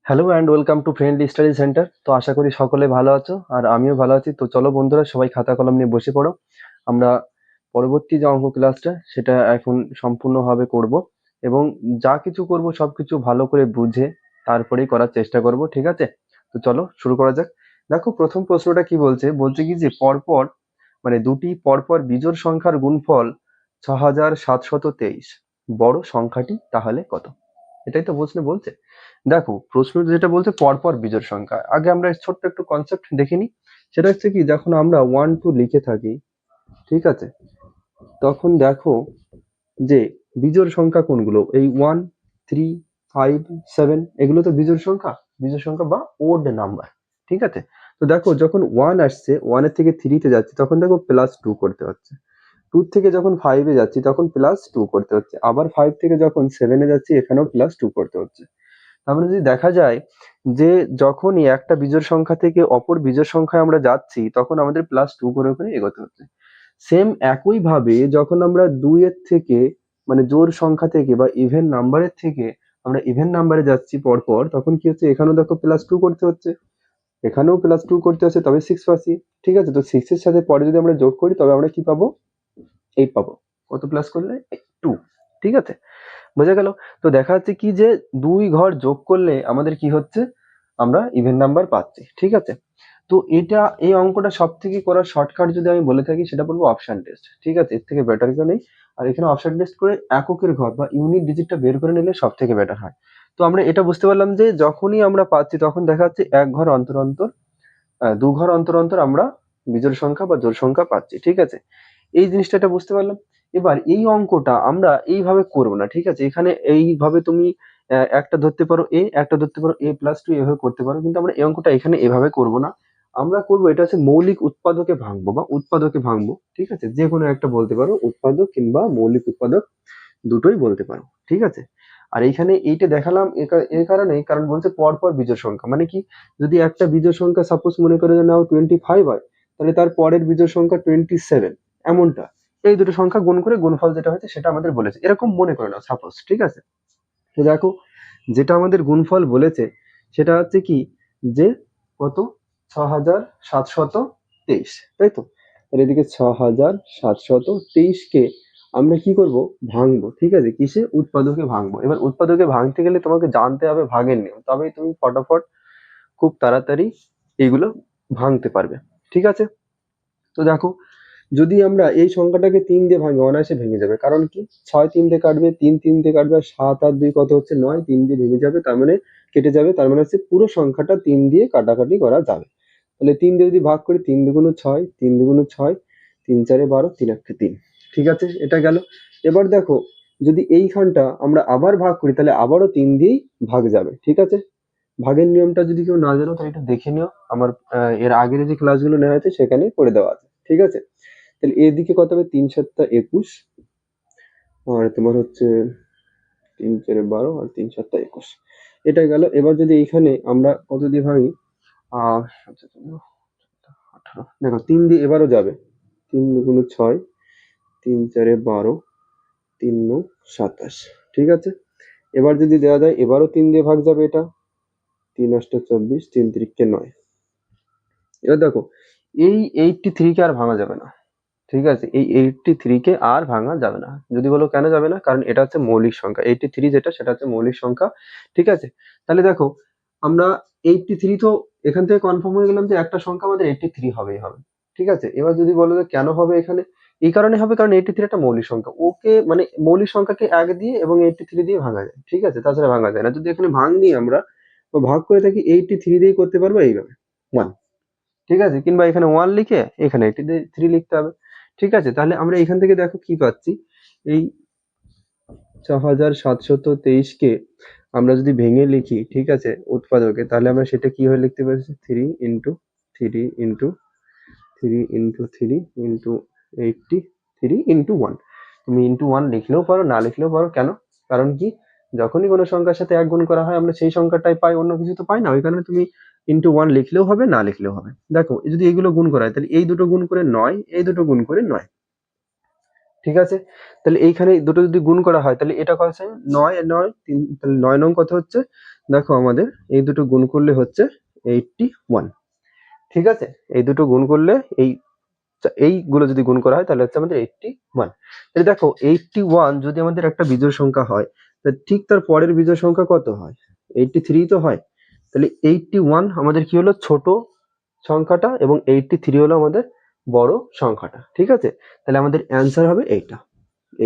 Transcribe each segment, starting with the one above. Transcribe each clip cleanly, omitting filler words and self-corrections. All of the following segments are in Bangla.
Hello and welcome to friendly study centre. তো আশা করি সকলে ভালো আছো আর আমিও ভালো আছি। তো চলো বন্ধুরা, সবাই খাতা কলম নিয়ে বসে পড়ো। আমরা পরবর্তী যে অঙ্ক ক্লাসটা সেটা এখন সম্পূর্ণভাবে করব, এবং যা কিছু করব সব কিছু ভালো করে বুঝে তারপরেই করার চেষ্টা করব, ঠিক আছে? তো চলো শুরু করা যাক। দেখো, প্রথম প্রশ্নটা কি বলছে, বলছে কি যে পরপর মানে দুটি পরপর বিজোড় সংখ্যার গুণফল ৬৭২৩, বড় সংখ্যাটি তাহলে কত? এটাই তো প্রশ্নে বলছে। দেখো, প্রশ্ন যেটা বলছে পরপর বিজোড় সংখ্যা, আগে আমরা ছোট্ট একটু কনসেপ্ট দেখে নিই। সেটা হচ্ছে কি, যখন আমরা 1 2 লিখে থাকি, ঠিক আছে, তখন দেখো যে বিজোড় সংখ্যা কোনগুলো, এই 1 3 5 7 এগুলো তো বিজোড় সংখ্যা বা ওড নাম্বার, ঠিক আছে? তো দেখো, যখন 1 আসছে, 1 এর থেকে 3 তে যাচ্ছে, তখন দেখো +2 করতে হচ্ছে। 2 থেকে যখন 5 এ যাচ্ছি তখন +2 করতে হচ্ছে, আবার 5 থেকে যখন 7 এ যাচ্ছি এখানেও +2 করতে হচ্ছে। তার মানে যদি দেখা যায় যে যখনই একটা বিজোড় সংখ্যা থেকে অপর বিজোড় সংখ্যায় আমরা যাচ্ছি, তখন আমাদের +2 করে করে এগোতে হচ্ছে। সেম একই ভাবে যখন আমরা 2 এর থেকে মানে জোড় সংখ্যা থেকে বা ইভেন নাম্বারের থেকে আমরা ইভেন নাম্বারে যাচ্ছি পরপর, তখন কি হচ্ছে, এখানেও দেখো +2 করতে হচ্ছে, এখানেও +2 করতে হচ্ছে, তবে 6 পাচ্ছি। ঠিক আছে, তো 6 এর সাথে পরে যদি আমরা যোগ করি তবে আমরা কি পাবো, 8 পাবো। কত প্লাস করলে? 2। ঠিক আছে, বোঝা গেল? তো দেখা যাচ্ছে কি যে 2 ঘর যোগ করলে আমাদের কি হচ্ছে, আমরা ইভেন নাম্বার পাচ্ছি, ঠিক আছে? তো এই অঙ্কটা সব থেকে করার শর্টকাট যদি আমি বলে থাকি, সেটা বলবো অপশন টেস্ট, ঠিক আছে? এর থেকে বেটার কেউ নেই। আর এখানে অপশন টেস্ট করে এককের ঘর বা ইউনিট ডিজিটটা বের করে নিলে সব থেকে বেটার হয়। তো আমরা এটা বুঝতে পারলাম যে যখনই আমরা পাচ্ছি তখন দেখা যাচ্ছে এক ঘর অন্তর অন্তর, দু ঘর অন্তর অন্তর আমরা বিজোড় সংখ্যা বা জোড় সংখ্যা পাচ্ছি, ঠিক আছে? এই জিনিসটা এটা বুঝতে পারলাম। এবার এই অঙ্কটা আমরা এইভাবে করবো না, ঠিক আছে? এখানে এইভাবে তুমি একটা ধরতে পারো এ, একটা ধরতে পারো a+2, এভাবে করতে পারো, কিন্তু আমরা এই অঙ্কটা এখানে এভাবে করবো না। আমরা করবো, এটা হচ্ছে মৌলিক উৎপাদকে ভাঙবো বা উৎপাদকে ভাঙবো, ঠিক আছে? যে কোনো একটা বলতে পারো, উৎপাদক কিংবা মৌলিক উৎপাদক, দুটোই বলতে পারো, ঠিক আছে? আর এইখানে এইটা দেখালাম এর কারণে, কারণ বলছে পরপর বিজোড় সংখ্যা, মানে কি, যদি একটা বিজোড় সংখ্যা সাপোজ মনে করে নাও 25 হয়, তাহলে তার পরের বিজোড় সংখ্যা 27, এমনটা। এই দুটো সংখ্যা গুণ করে গুণফল যেটা হয়েছে সেটা আমাদের বলেছে, এরকম মনে করে নাও সাপোজ, ঠিক আছে? তো দেখো, যেটা আমাদের গুণফল বলেছে সেটা হচ্ছে কি, যে কত, 6723, তাই তো? তাহলে এদিকে 6723 কে আমরা কি করব, ভাঙবো, ঠিক আছে? কিসে? উৎপাদকে ভাঙবো। এবার উৎপাদকে ভাঙতে গেলে তোমাকে জানতে হবে ভাগের নিয়ম, তবেই তুমি ফটাফট খুব তাড়াতাড়ি এগুলো ভাঙতে পারবে, ঠিক আছে? তো দেখো, যদি আমরা এই সংখ্যাটাকে 3 দিয়ে ভাঙি, অনায়াসে ভেঙে যাবে। কারণ কি, 6 3 দিয়ে কাটবে, 3 3 দিয়ে কাটবে, আর 7 আর 2 কত হচ্ছে, 9, 3 দিয়ে ভেঙে যাবে, তার মানে কেটে যাবে, তার মানে হচ্ছে পুরো সংখ্যাটা 3 দিয়ে কাটাকাটি করা যাবে। তাহলে 3 দিয়ে যদি ভাগ করি, 3 দুগুণ 6, 3 দুগুণ 6, 3 4 12, 3 1 3, ঠিক আছে? এটা গেল। এবার দেখো, যদি এইখানটা আমরা আবার ভাগ করি, তাহলে আবারও 3 দিয়েই ভাগ যাবে, ঠিক আছে? ভাগের নিয়মটা যদি কেউ না জানো তাহলে এটা দেখে নিও, আমার এর আগের যে ক্লাসগুলো নেওয়া হয়েছে সেখানে করে দেওয়া আছে, ঠিক আছে? তাহলে এদিকে কত হবে, 3 7 21, আর তোমার হচ্ছে 3 4 12, আর 3 7 21, এটা গেল। এবার যদি এইখানে আমরা কত দিয়ে ভাঙি, 18, দেখো 3 দিয়ে এবারও যাবে, 3 দুগুণ 6, 3 4 12, 3 9 27, ঠিক আছে? এবার যদি দেওয়া যায়, এবারও 3 দিয়ে ভাগ যাবে, এটা 3 8 24, 3 3 9। এবার দেখো, এই 83 কে আর ভাঙা যাবে না, ঠিক আছে? এই 83 কে আর ভাঙা যাবে না। যদি বলো কেন যাবে না, কারণ এটা হচ্ছে মৌলিক সংখ্যা। 83 যেটা, সেটা হচ্ছে মৌলিক সংখ্যা, ঠিক আছে? তাহলে দেখো, আমরা 83 তো এখান থেকে কনফার্ম হয়ে গেলাম যে একটা সংখ্যা আমাদের 83 হবেই হবে, ঠিক আছে? এবার যদি বলো যে কেন হবে এখানে, এই কারণে হবে কারণ 83 একটা মৌলিক সংখ্যা, ওকে মানে মৌলিক সংখ্যাকে 1 দিয়ে এবং 83 দিয়ে ভাঙা যায়, ঠিক আছে? তাছাড়া ভাঙা যায় না। যদি এখানে ভাঙনি আমরা বা ভাগ করে থাকি, 83 দিয়েই করতে পারবো এইভাবে, 1, ঠিক আছে? কিংবা এখানে 1 লিখে এখানে 83 লিখতে হবে, ঠিক আছে? তাহলে আমরা এখান থেকে দেখো কি পাচ্ছি, এই 6723 কে আমরা যদি ভেঙে লিখি, ঠিক আছে, উৎপাদকে, তাহলে আমরা সেটা কি হয়ে লিখতে পারছি, 3 into 3 into 3 into 3 into 83 into 1। তুমি ইন্টু 1 লিখলেও পারো, না লিখলেও পারো। কেন? কারণ কি, যখনই কোনো সংখ্যার সাথে 1 গুণ করা হয় আমরা সেই সংখ্যাটাই পাই, অন্য কিছু তো পাই না। ওই কারণে তুমি ইন্টু 1 লিখলেও হবে, না লিখলেও হবে। দেখো, যদি এগুলো গুণ করা হয়, তাহলে এই দুটো গুণ করে 9, এই দুটো গুণ করে 9, ঠিক আছে, তাহলে এইখানে দুটো যদি গুণ করা হয় তাহলে এটা কত আছে, 9 আর 9 3, তাহলে 9 নং কত হচ্ছে, দেখো আমাদের এই দুটো গুণ করলে হচ্ছে 81। ঠিক আছে, এই দুটো গুণ করলে এইগুলো যদি গুণ করা হয় তাহলে হচ্ছে আমাদের 81। তাহলে দেখো 81 যদি আমাদের একটা বিজোড় সংখ্যা হয়, তা ঠিক তার পরের বিজোড় সংখ্যা কত হয়, 83 তো হয়। তাহলে 81 আমাদের কি হলো, ছোট সংখ্যাটা, এবং 83 হলো আমাদের বড় সংখ্যাটা। ঠিক আছে, তাহলে আমাদের অ্যান্সার হবে এইটা,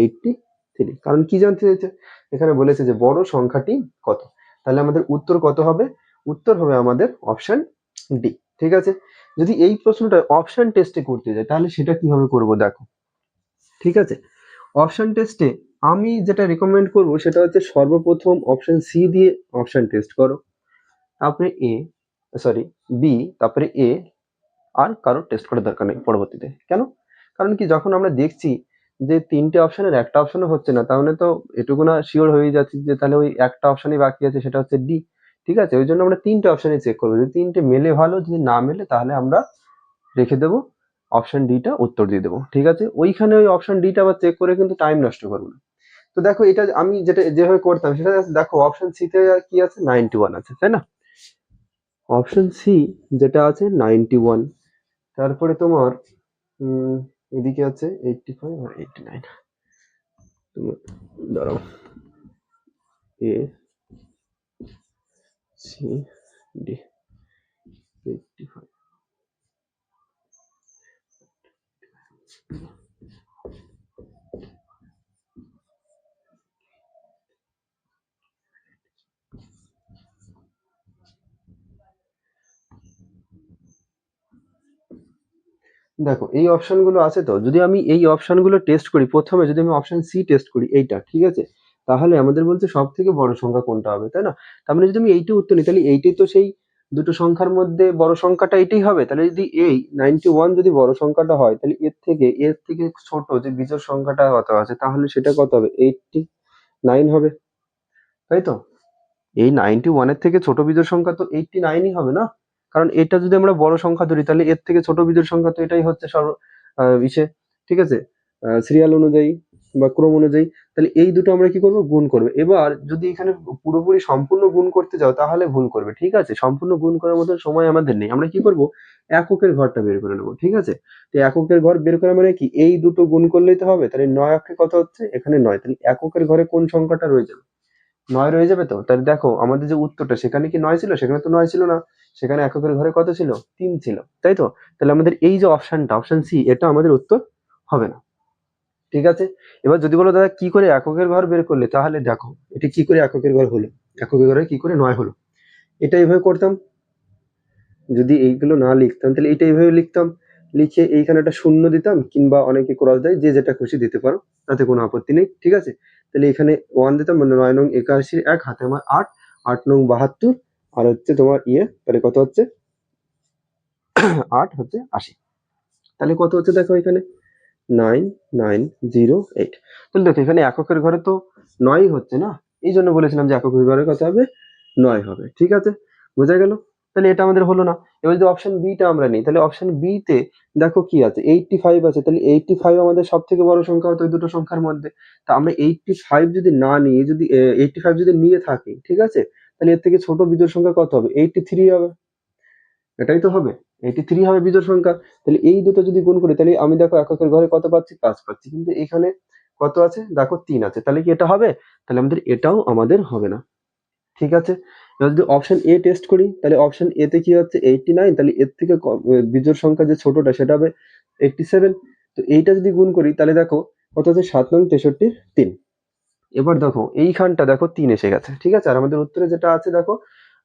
83। কারণ কি জানতে চাইছে, এখানে বলেছে যে বড় সংখ্যাটি কত। তাহলে আমাদের উত্তর কত হবে, উত্তর হবে আমাদের অপশন ডি। ঠিক আছে, যদি এই প্রশ্নটা অপশন টেস্টে করতে যাই তাহলে সেটা কিভাবে করব দেখো। ঠিক আছে, অপশন টেস্টে আমি যেটা রেকমেন্ড করব সেটা হচ্ছে সর্বপ্রথম অপশন সি দিয়ে অপশন টেস্ট করো, তারপরে বি, তারপরে এ, আর কারোর টেস্ট করার দরকার নেই পরবর্তীতে। কেন, কারণ কি যখন আমরা দেখছি যে তিনটে অপশনের একটা অপশনও হচ্ছে না, তাহলে তো এটুকু না শিওর হয়ে যাচ্ছে যে তাহলে ওই একটা অপশনই বাকি আছে, সেটা হচ্ছে ডি। ঠিক আছে, ওই জন্য আমরা তিনটে অপশনে চেক করবো, যদি তিনটে মেলে ভালো, যদি না মেলে তাহলে আমরা রেখে দেবো, অপশন ডিটা উত্তর দিয়ে দেবো। ঠিক আছে, ওইখানে ওই অপশন ডিটা আবার চেক করে কিন্তু টাইম নষ্ট করবো না। তো দেখো এটা আমি যেটা যেভাবে করতাম সেটা দেখো, অপশন সি তে কি আছে, 91 আছে, তাই না? অপশন সি যেটা আছে 91, তারপরে তোমার এদিকে আছে 85 আর 89। তুমি দাঁড়াও, এ সি ডি 85। দেখো এই অপশনগুলো আছে, তো যদি আমি এই অপশনগুলো টেস্ট করি, প্রথমে যদি আমি অপশন সি টেস্ট করি এইটা, ঠিক আছে, তাহলে আমাদের বলছে সব থেকে বড় সংখ্যা কোনটা হবে, তাই না? তার মানে যদি আমি এইটা উত্তর নিই তাহলে এইটাই তো সেই দুটো সংখ্যার মধ্যে বড় সংখ্যাটা এটাই হবে। তাহলে যদি এই 91 যদি বড় সংখ্যাটা হয়, তাহলে এর থেকে ছোট যে বিজোড় সংখ্যাটা কত আছে, তাহলে সেটা কত হবে, 89 হবে, তাই তো? এই 91 এর থেকে ছোট বিজোড় সংখ্যা তো 89ই হবে না, কারণ এটা যদি আমরা বড় সংখ্যা ধরি তাহলে এর থেকে ছোট বিজোড় সংখ্যা তো এটাই হচ্ছে সর্ব ইসে। ঠিক আছে, সিরিয়াল অনুযায়ী বা ক্রম অনুযায়ী। তাহলে এই দুটো আমরা কি করব, গুণ করবে। এবার যদি এখানে পুরোপুরি সম্পূর্ণ গুণ করতে যাও তাহলে ভুল করবে। ঠিক আছে, সম্পূর্ণ গুণ করার মতো সময় আমাদের নেই, আমরা কি করব, এককের ঘরটা বের করে নেবো। ঠিক আছে, তো এককের ঘর বের করা মানে কি, এই দুটো গুণ করলেই তো হবে। তাহলে 9 একে কত হচ্ছে, এখানে 9, তাহলে এককের ঘরে কোন সংখ্যাটা রয়ে যাবে, 9 রয়ে যাবে। তো তাহলে দেখো আমাদের যে উত্তরটা, সেখানে কি 9 ছিল, সেখানে তো 9 ছিল না, সেখানে এককের ঘরে কত ছিল, 3 ছিল, তাই তো? তাহলে আমাদের এই যে অপশনটা, অপশন সি, এটা আমাদের উত্তর হবে না। ঠিক আছে, এবার যদি বলো দাদা কি করে এককের ঘর বের করলে, তাহলে দেখো এটা কি করে এককের ঘর হলো, এককের ঘরে কি করে 9 হলো, এটা এইভাবে করতাম। যদি এইগুলো না লিখতাম তাহলে এটা এইভাবে লিখতাম, লিখে এইখানে একটা শূন্য দিতাম, কিংবা অনেকে ক্রস দেয়, যে যেটা খুশি দিতে পারো, তাতে কোনো আপত্তি নেই। ঠিক আছে, তাহলে এখানে 1 দিতাম, মানে 9 নং 81, এক হাতে আমার 8, 8 নং 72, আর হচ্ছে তোমার তাহলে কত হচ্ছে 8 হচ্ছে 80। তাহলে কত হচ্ছে দেখো এখানে 9908। তাহলে দেখো এখানে এককের ঘরে তো 9 হচ্ছে না, এই জন্য বলেছিলাম যে এককের ঘরে কত হবে, 9 হবে। ঠিক আছে, বোঝা গেল? তাহলে এটা আমাদের হলো না। এবার যদি অপশন বি টা আমরা নিই, তাহলে অপশন বি তে দেখো কি আছে, 85 আছে। তাহলে 85 আমাদের সব থেকে বড় সংখ্যা হতো ওই দুটো সংখ্যার মধ্যে। তা আমরা 85 যদি না নিয়ে, যদি 85 যদি নিয়ে থাকি, ঠিক আছে, তাহলে এর থেকে ছোট বিজোড় সংখ্যা কত হবে, 83 হবে। এটাই তো হবে, 83 হবে বিজোড় সংখ্যা। তাহলে এই দুটো যদি গুণ করি, তাহলে আমি দেখো এককের ঘরে কত পাচ্ছি, 5 পাচ্ছি, কিন্তু এখানে কত আছে দেখো, 3 আছে। তাহলে কি এটা হবে, তাহলে এটাও আমাদের হবে না। ঠিক আছে, এবার যদি অপশন এ টেস্ট করি, তাহলে অপশন এ তে কি হচ্ছে 89, তাহলে এর থেকে বিজোড় সংখ্যা যে ছোটটা সেটা হবে 87। তো এইটা যদি গুণ করি তাহলে দেখো কত হচ্ছে, 7 নং 63 3। এবার দেখো এইখানটা দেখো 3 এসে গেছে। ঠিক আছে, আর আমাদের উত্তরে যেটা আছে দেখো,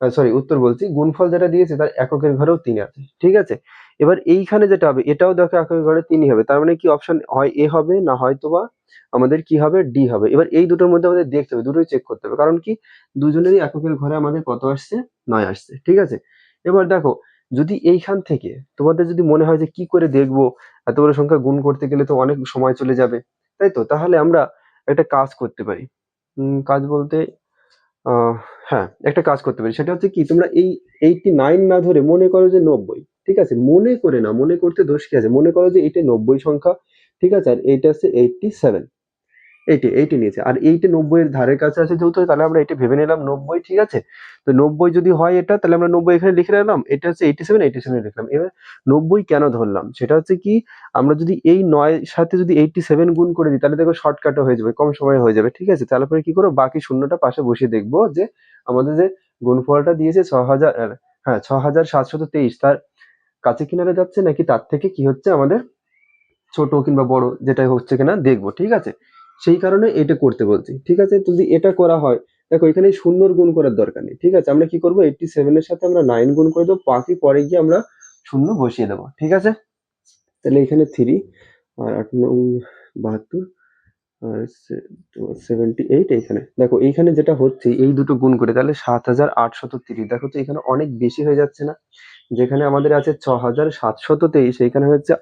সরি উত্তর বলছি, গুণফল যেটা দিয়েছে তার এককের ঘরেও 3 আছে। ঠিক আছে, এবার এইখানে যেটা হবে এটাও দেখো এককের ঘরে 3ই হবে। তার মানে কি অপশন হয় এ হবে, না হয়তোবা আমাদের কি হবে, ডি হবে। এবার এই দুটোর মধ্যে আমাদের দেখতে হবে, দুটোই চেক করতে হবে, কারণ কি দুজনেরই এককের ঘরে আমাদের কত আসছে, 9 আসছে। ঠিক আছে, এবার দেখো যদি এইখান থেকে তোমাদের যদি মনে হয় যে কি করে দেখবো, এত বড় সংখ্যা গুণ করতে গেলে তো অনেক সময় চলে যাবে, তাই তো? তাহলে আমরা একটা কাজ করতে পারি। কাজ বলতে আহ হ্যাঁ, একটা কাজ করতে পারি, সেটা হচ্ছে কি, তোমরা এই 89 না ধরে মনে করো যে 90। ঠিক আছে, মনে করে না, মনে করতে দোষ কি আছে, মনে করো যে এটা 90 সংখ্যা, ঠিক আছে, আর এইটা হচ্ছে 87, এইটি নিয়েছে, আর এইটা 90 এর ধারের কাছে আছে যেহেতু, তাহলে আমরা এটা ভেবে নিলাম 90, ঠিক আছে। তো 90 যদি হয় এটা, তাহলে আমরা 90 এখানে লিখে রাখলাম, এটা হচ্ছে 87 লিখলাম। এবার 90 কেন ধরলাম সেটা হচ্ছে কি, আমরা যদি এই 9 সাথে যদি 87 গুণ করে দিই, তাহলে দেখো শর্টকাটও হয়ে যাবে, কম সময় হয়ে যাবে, ঠিক আছে। তারপরে কি করবো, বাকি শূন্যটা পাশে বসিয়ে দেখবো যে আমাদের যে গুণফলটা দিয়েছে 6000, হ্যাঁ 6723, তার কাছে কিনারে যাচ্ছে নাকি তার থেকে কি হচ্ছে আমাদের ছোট কিংবা বড় যেটা হচ্ছে কিনা দেখবো, ঠিক আছে। সেই কারণে এটা করতে বলছি, ঠিক আছে। তো যদি এটা করা হয়, দেখো এখানে শূন্যর গুণ করার দরকার নেই, ঠিক আছে। আমরা কি করবো, 87 এর সাথে আমরা 9 গুণ করে দেবো, বাকি পরে গিয়ে আমরা শূন্য বসিয়ে দেবো, ঠিক আছে। তাহলে এখানে 3 আর 8 9 72 আর 78, এইখানে দেখো এইখানে যেটা হচ্ছে এই দুটো গুণ করে তাহলে 7830, দেখো তো এখানে অনেক বেশি হয়ে যাচ্ছে না। যেখানে আমাদের আছে 6723, এইখানে হচ্ছে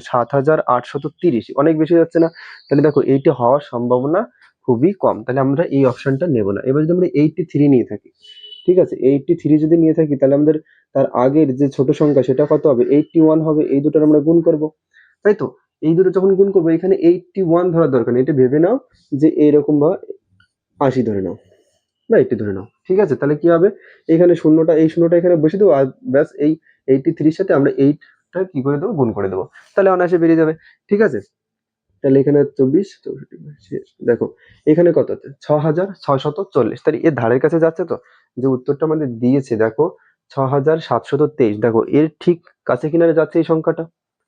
7830, অনেক বেশি যাচ্ছে না। তাহলে দেখো এইটা হওয়ার সম্ভাবনা খুবই কম, তাহলে আমরা এই অপশনটা নেব না। এবার যদি আমরা 83 নিয়ে থাকি, ঠিক আছে, 83 যদি নিয়ে থাকি, তাহলে আমাদের তার আগের যে ছোট সংখ্যা সেটা কত হবে, 81 হবে। এই দুটোর আমরা গুণ করব, তাই তো। এই দুটো যখন গুণ করবো, এখানে 81 ধরার দরকার নেই, এটা ভেবে নাও যে এইরকম বা 80 ধরে নাও বা 80 ধরে নাও, ঠিক আছে। তাহলে কি হবে, এখানে শূন্যটা, এই শূন্যটা এখানে বসে দেবো, আর ব্যাস এই 83 সাথে আমরা 8টা কি করে দেবো, গুণ করে দেবো, তাহলে অনায়াসে বেরিয়ে যাবে, ঠিক আছে। তাহলে এখানে 24 64, দেখো এখানে কত আছে, 6640, তাহলে এর ধারের কাছে যাচ্ছে তো। যে উত্তরটা আমাদের দিয়েছে দেখো 6723, দেখো এর ঠিক কাছে কিনারে যাচ্ছে এই সংখ্যাটা।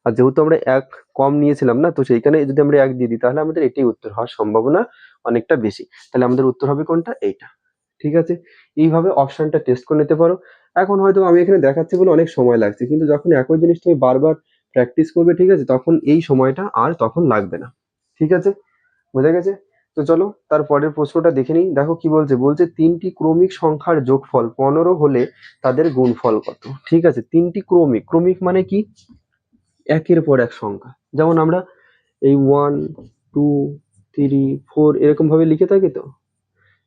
আর যেহেতু আমরা এক কম নিয়েছিলাম না, তো সেইখানে যদি আমরা এক দিয়ে দিই, তাহলে আমাদের এটাই উত্তর হওয়ার সম্ভাবনা অনেকটা বেশি। তাহলে আমাদের উত্তর হবে কোনটা, এইটা, ঠিক আছে। এইভাবে অপশনটা টেস্ট করে নিতে পারো। এখন হয়তো আমি এখানে দেখাচ্ছি বলে অনেক সময় লাগছে, কিন্তু যখন একই জিনিস তুমি বারবার প্র্যাকটিস করবে, ঠিক আছে, তখন এই সময়টা আর তখন লাগবে না, ঠিক আছে, বোঝা গেছে। তো চলো তারপরের প্রশ্নটা দেখে নিই। দেখো কি বলছে, বলছে তিনটি ক্রমিক সংখ্যার যোগফল 15 হলে তাদের গুণফল কত, ঠিক আছে। তিনটি ক্রমিক, ক্রমিক মানে কি, একের পর এক সংখ্যা, যেমন আমরা এই 1 2 3 4 এরকম ভাবে লিখে থাকি, তো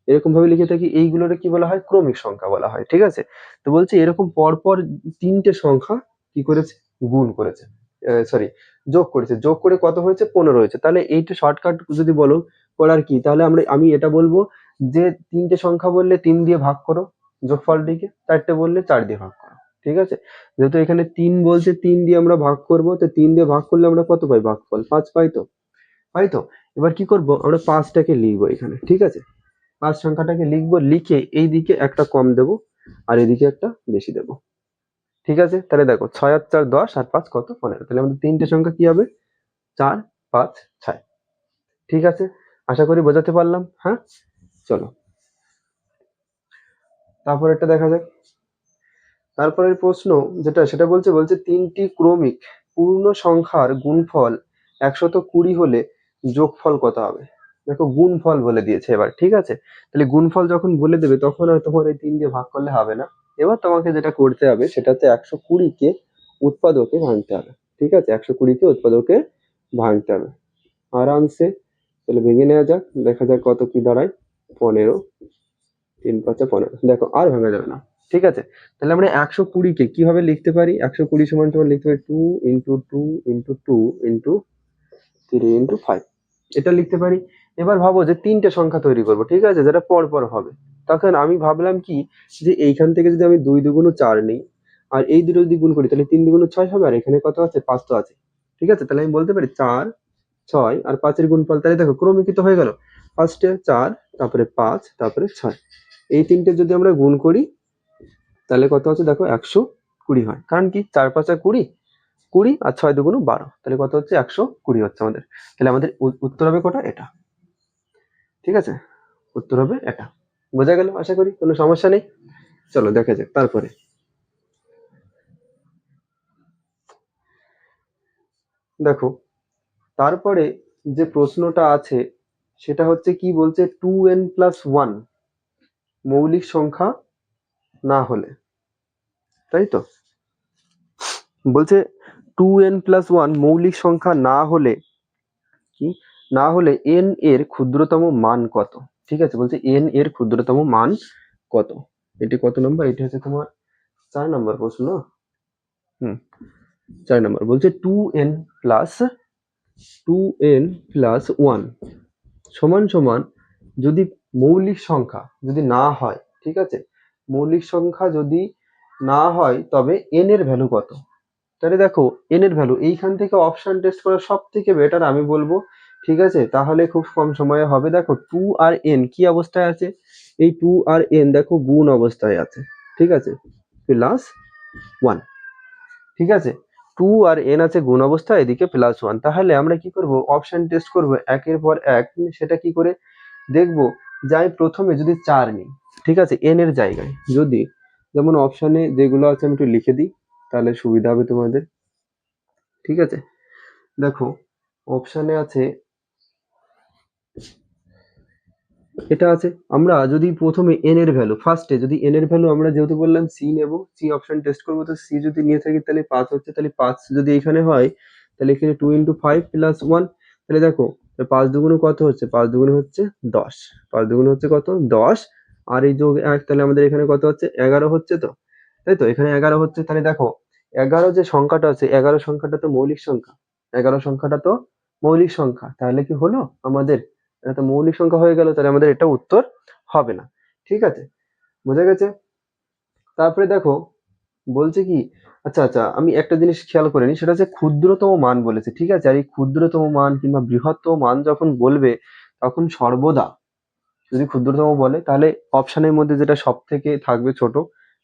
এরকম ভাবে লিখে থাকি, এইগুলোরে কি বলা হয়, ক্রমিক সংখ্যা বলা হয়, ঠিক আছে। তো বলছে এরকম পরপর তিনটে সংখ্যা কি করেছে, গুণ করেছে, সরি যোগ করেছে, যোগ করে কত হয়েছে, 15 হয়েছে। তাহলে এইটা শর্টকাট যদি বলো করার কি, তাহলে আমি এটা বলবো যে তিনটে সংখ্যা বললে 3 দিয়ে ভাগ করো যোগফলটিকে, চারটে বললে 4 দিয়ে ভাগ করো, ঠিক আছে। যেহেতু এখানে 3 বলছে, 3 দিয়ে আমরা ভাগ করব, তো 3 দিয়ে ভাগ করলে আমরা কত পাই, ভাগফল 5 পাই, তো পাই তো। এবার কি করব, আমরা 5টাকে লিখবো এখানে, ঠিক আছে। 5 সংখ্যাটাকে লিখবো, লিখে এই দিকে একটা কম দেব আর এদিকে একটা বেশি দেব, ঠিক আছে। তাহলে দেখো 6 আর 4 10, আর 5 কত, 15, তাহলে আমাদের তিনটে সংখ্যা কি হবে, 4 5 6, ঠিক আছে। আশা করি বোঝাতে পারলাম, হ্যাঁ। চলো তারপর একটা দেখা যাক। তারপরের প্রশ্ন যেটা, সেটা বলছে তিনটি ক্রমিক পূর্ণ সংখ্যার গুণফল 120 হলে যোগফল কত হবে। দেখো গুণফল বলে দিয়েছে এবার, ঠিক আছে। তাহলে গুণফল যখন বলে দেবে, তখন আর তোমার এই 3 দিয়ে ভাগ করলে হবে না। এবার তোমাকে যেটা করতে হবে সেটা হচ্ছে 120 কে উৎপাদকে ভাঙতে হবে, ঠিক আছে। 120 কে উৎপাদকে ভাঙতে হবে আরামসে। তাহলে ভেঙে নেওয়া যাক, দেখা যাক কত কি দাঁড়ায়, 15, 3 5 15, দেখো আর ভাঙা যাবে না, ঠিক আছে। তাহলে আমরা 120 কে কিভাবে লিখতে পারি, 120 সমান সমান লিখতে পারি 2 × 2 × 2 × 3 × 5, এটা লিখতে পারি। এবার ভাবো যে তিনটে সংখ্যা তৈরি করব, ঠিক আছে, যেটা পর পর হবে। তখন আমি ভাবলাম কি, যে এইখান থেকে যদি আমি 2 2 4 নিই, আর এই দুটো যদি গুণ করি, তাহলে 3 2 6 হবে, আর এখানে কত আছে, 5 তো আছে, ঠিক আছে। তাহলে আমি বলতে পারি 4 6 আর 5 এর গুণফল, তাহলে দেখো ক্রমিকিত হয়ে গেল, ফার্স্টে 4, তারপরে 5, তারপরে 6, এই তিনটে যদি আমরা গুণ করি, তাহলে কত আছে দেখো, 120 হয়। কারণ কি, 4 5 20, 20 আর 6 2 12, তাহলে কত হচ্ছে, 120 হচ্ছে আমাদের। তাহলে আমাদের উত্তর হবে কটা, এটা, ঠিক আছে, উত্তর হবে এটা। বোঝা গেল, আশা করি কোনো সমস্যা নেই। চলো দেখা যাক তারপরে। দেখো তারপরে যে প্রশ্নটা আছে সেটা হচ্ছে কি, বলছে 2n+1 মৌলিক সংখ্যা না হলে, তাই তো। বলছে 2n+1 মৌলিক সংখ্যা না হলে কি, না হলে n এর ক্ষুদ্রতম মান কত, ঠিক আছে। বলছে n এর ক্ষুদ্রতম মান কত। এটি কত নম্বর, এটি হচ্ছে তোমার 4 নম্বর প্রশ্ন। হুম, 4 নম্বর। বলছে 2n+1 2n প্লাস 1 সমান সমান যদি মৌলিক সংখ্যা যদি না হয়, ঠিক আছে, মৌলিক সংখ্যা যদি না হয় তবে n এর ভ্যালু কত? তাহলে দেখো n এর ভ্যালু এইখান থেকে অপশন টেস্ট করা সব থেকে বেটার আমি বলবো, ঠিক আছে, তাহলে খুব কম সময়ে হবে। দেখো 2 আর n কি অবস্থায় আছে, এই 2 আর n দেখো গুণ অবস্থায় আছে, ঠিক আছে, প্লাস 1, ঠিক আছে, 2 আর n আছে গুণ অবস্থায়, এদিকে প্লাস 1, তাহলে আমরা কি করব, অপশন টেস্ট করব একের পর এক। সেটা কি করে দেখবো, যাই প্রথমে যদি 4 নিই, ঠিক আছে, n এর জায়গায় যদি, যেমন অপশনে যেগুলো আছে আমি একটু লিখে দিই তাহলে সুবিধা হবে তোমাদের, ঠিক আছে। দেখো অপশনে আছে, এটা আছে, আমরা যদি প্রথমে n এর ভ্যালু ফার্স্টে যদি n এর ভ্যালু আমরা যেহেতু বললাম c নেব, c অপশন টেস্ট করবো, তো c যদি নিয়ে থাকি তাহলে 5 হচ্ছে, তাহলে 5 যদি এখানে হয় তাহলে এখানে 2 × 5 প্লাস 1, তাহলে দেখো 5 দুগুণ কত হচ্ছে, 5 দুগুণ হচ্ছে 10, 5 দুগুণ হচ্ছে কত 10, আর এই যোগ 1 তাহলে আমাদের এখানে কত হচ্ছে 11 হচ্ছে, তো তাই তো এখানে 11 হচ্ছে। তাহলে দেখো 11 যে সংখ্যাটা আছে, 11 সংখ্যাটা তো মৌলিক সংখ্যা, 11 সংখ্যাটা তো মৌলিক সংখ্যা, তাহলে কি হলো আমাদের, এটা তো মৌলিক সংখ্যা হয়ে গেল, তাহলে আমাদের এটা উত্তর হবে না, ঠিক আছে, বোঝা গেছে। তারপরে দেখো বলছে কি, আচ্ছা আচ্ছা আমি একটা জিনিস খেয়াল করে নি, সেটা হচ্ছে ক্ষুদ্রতম মান বলেছে, ঠিক আছে, আর এই ক্ষুদ্রতম মান কিংবা বৃহত্তম মান যখন বলবে তখন সর্বদা যদি ক্ষুদ্রতম বলে তাহলে অপশনের মধ্যে যেটা সব থেকে থাকবে ছোট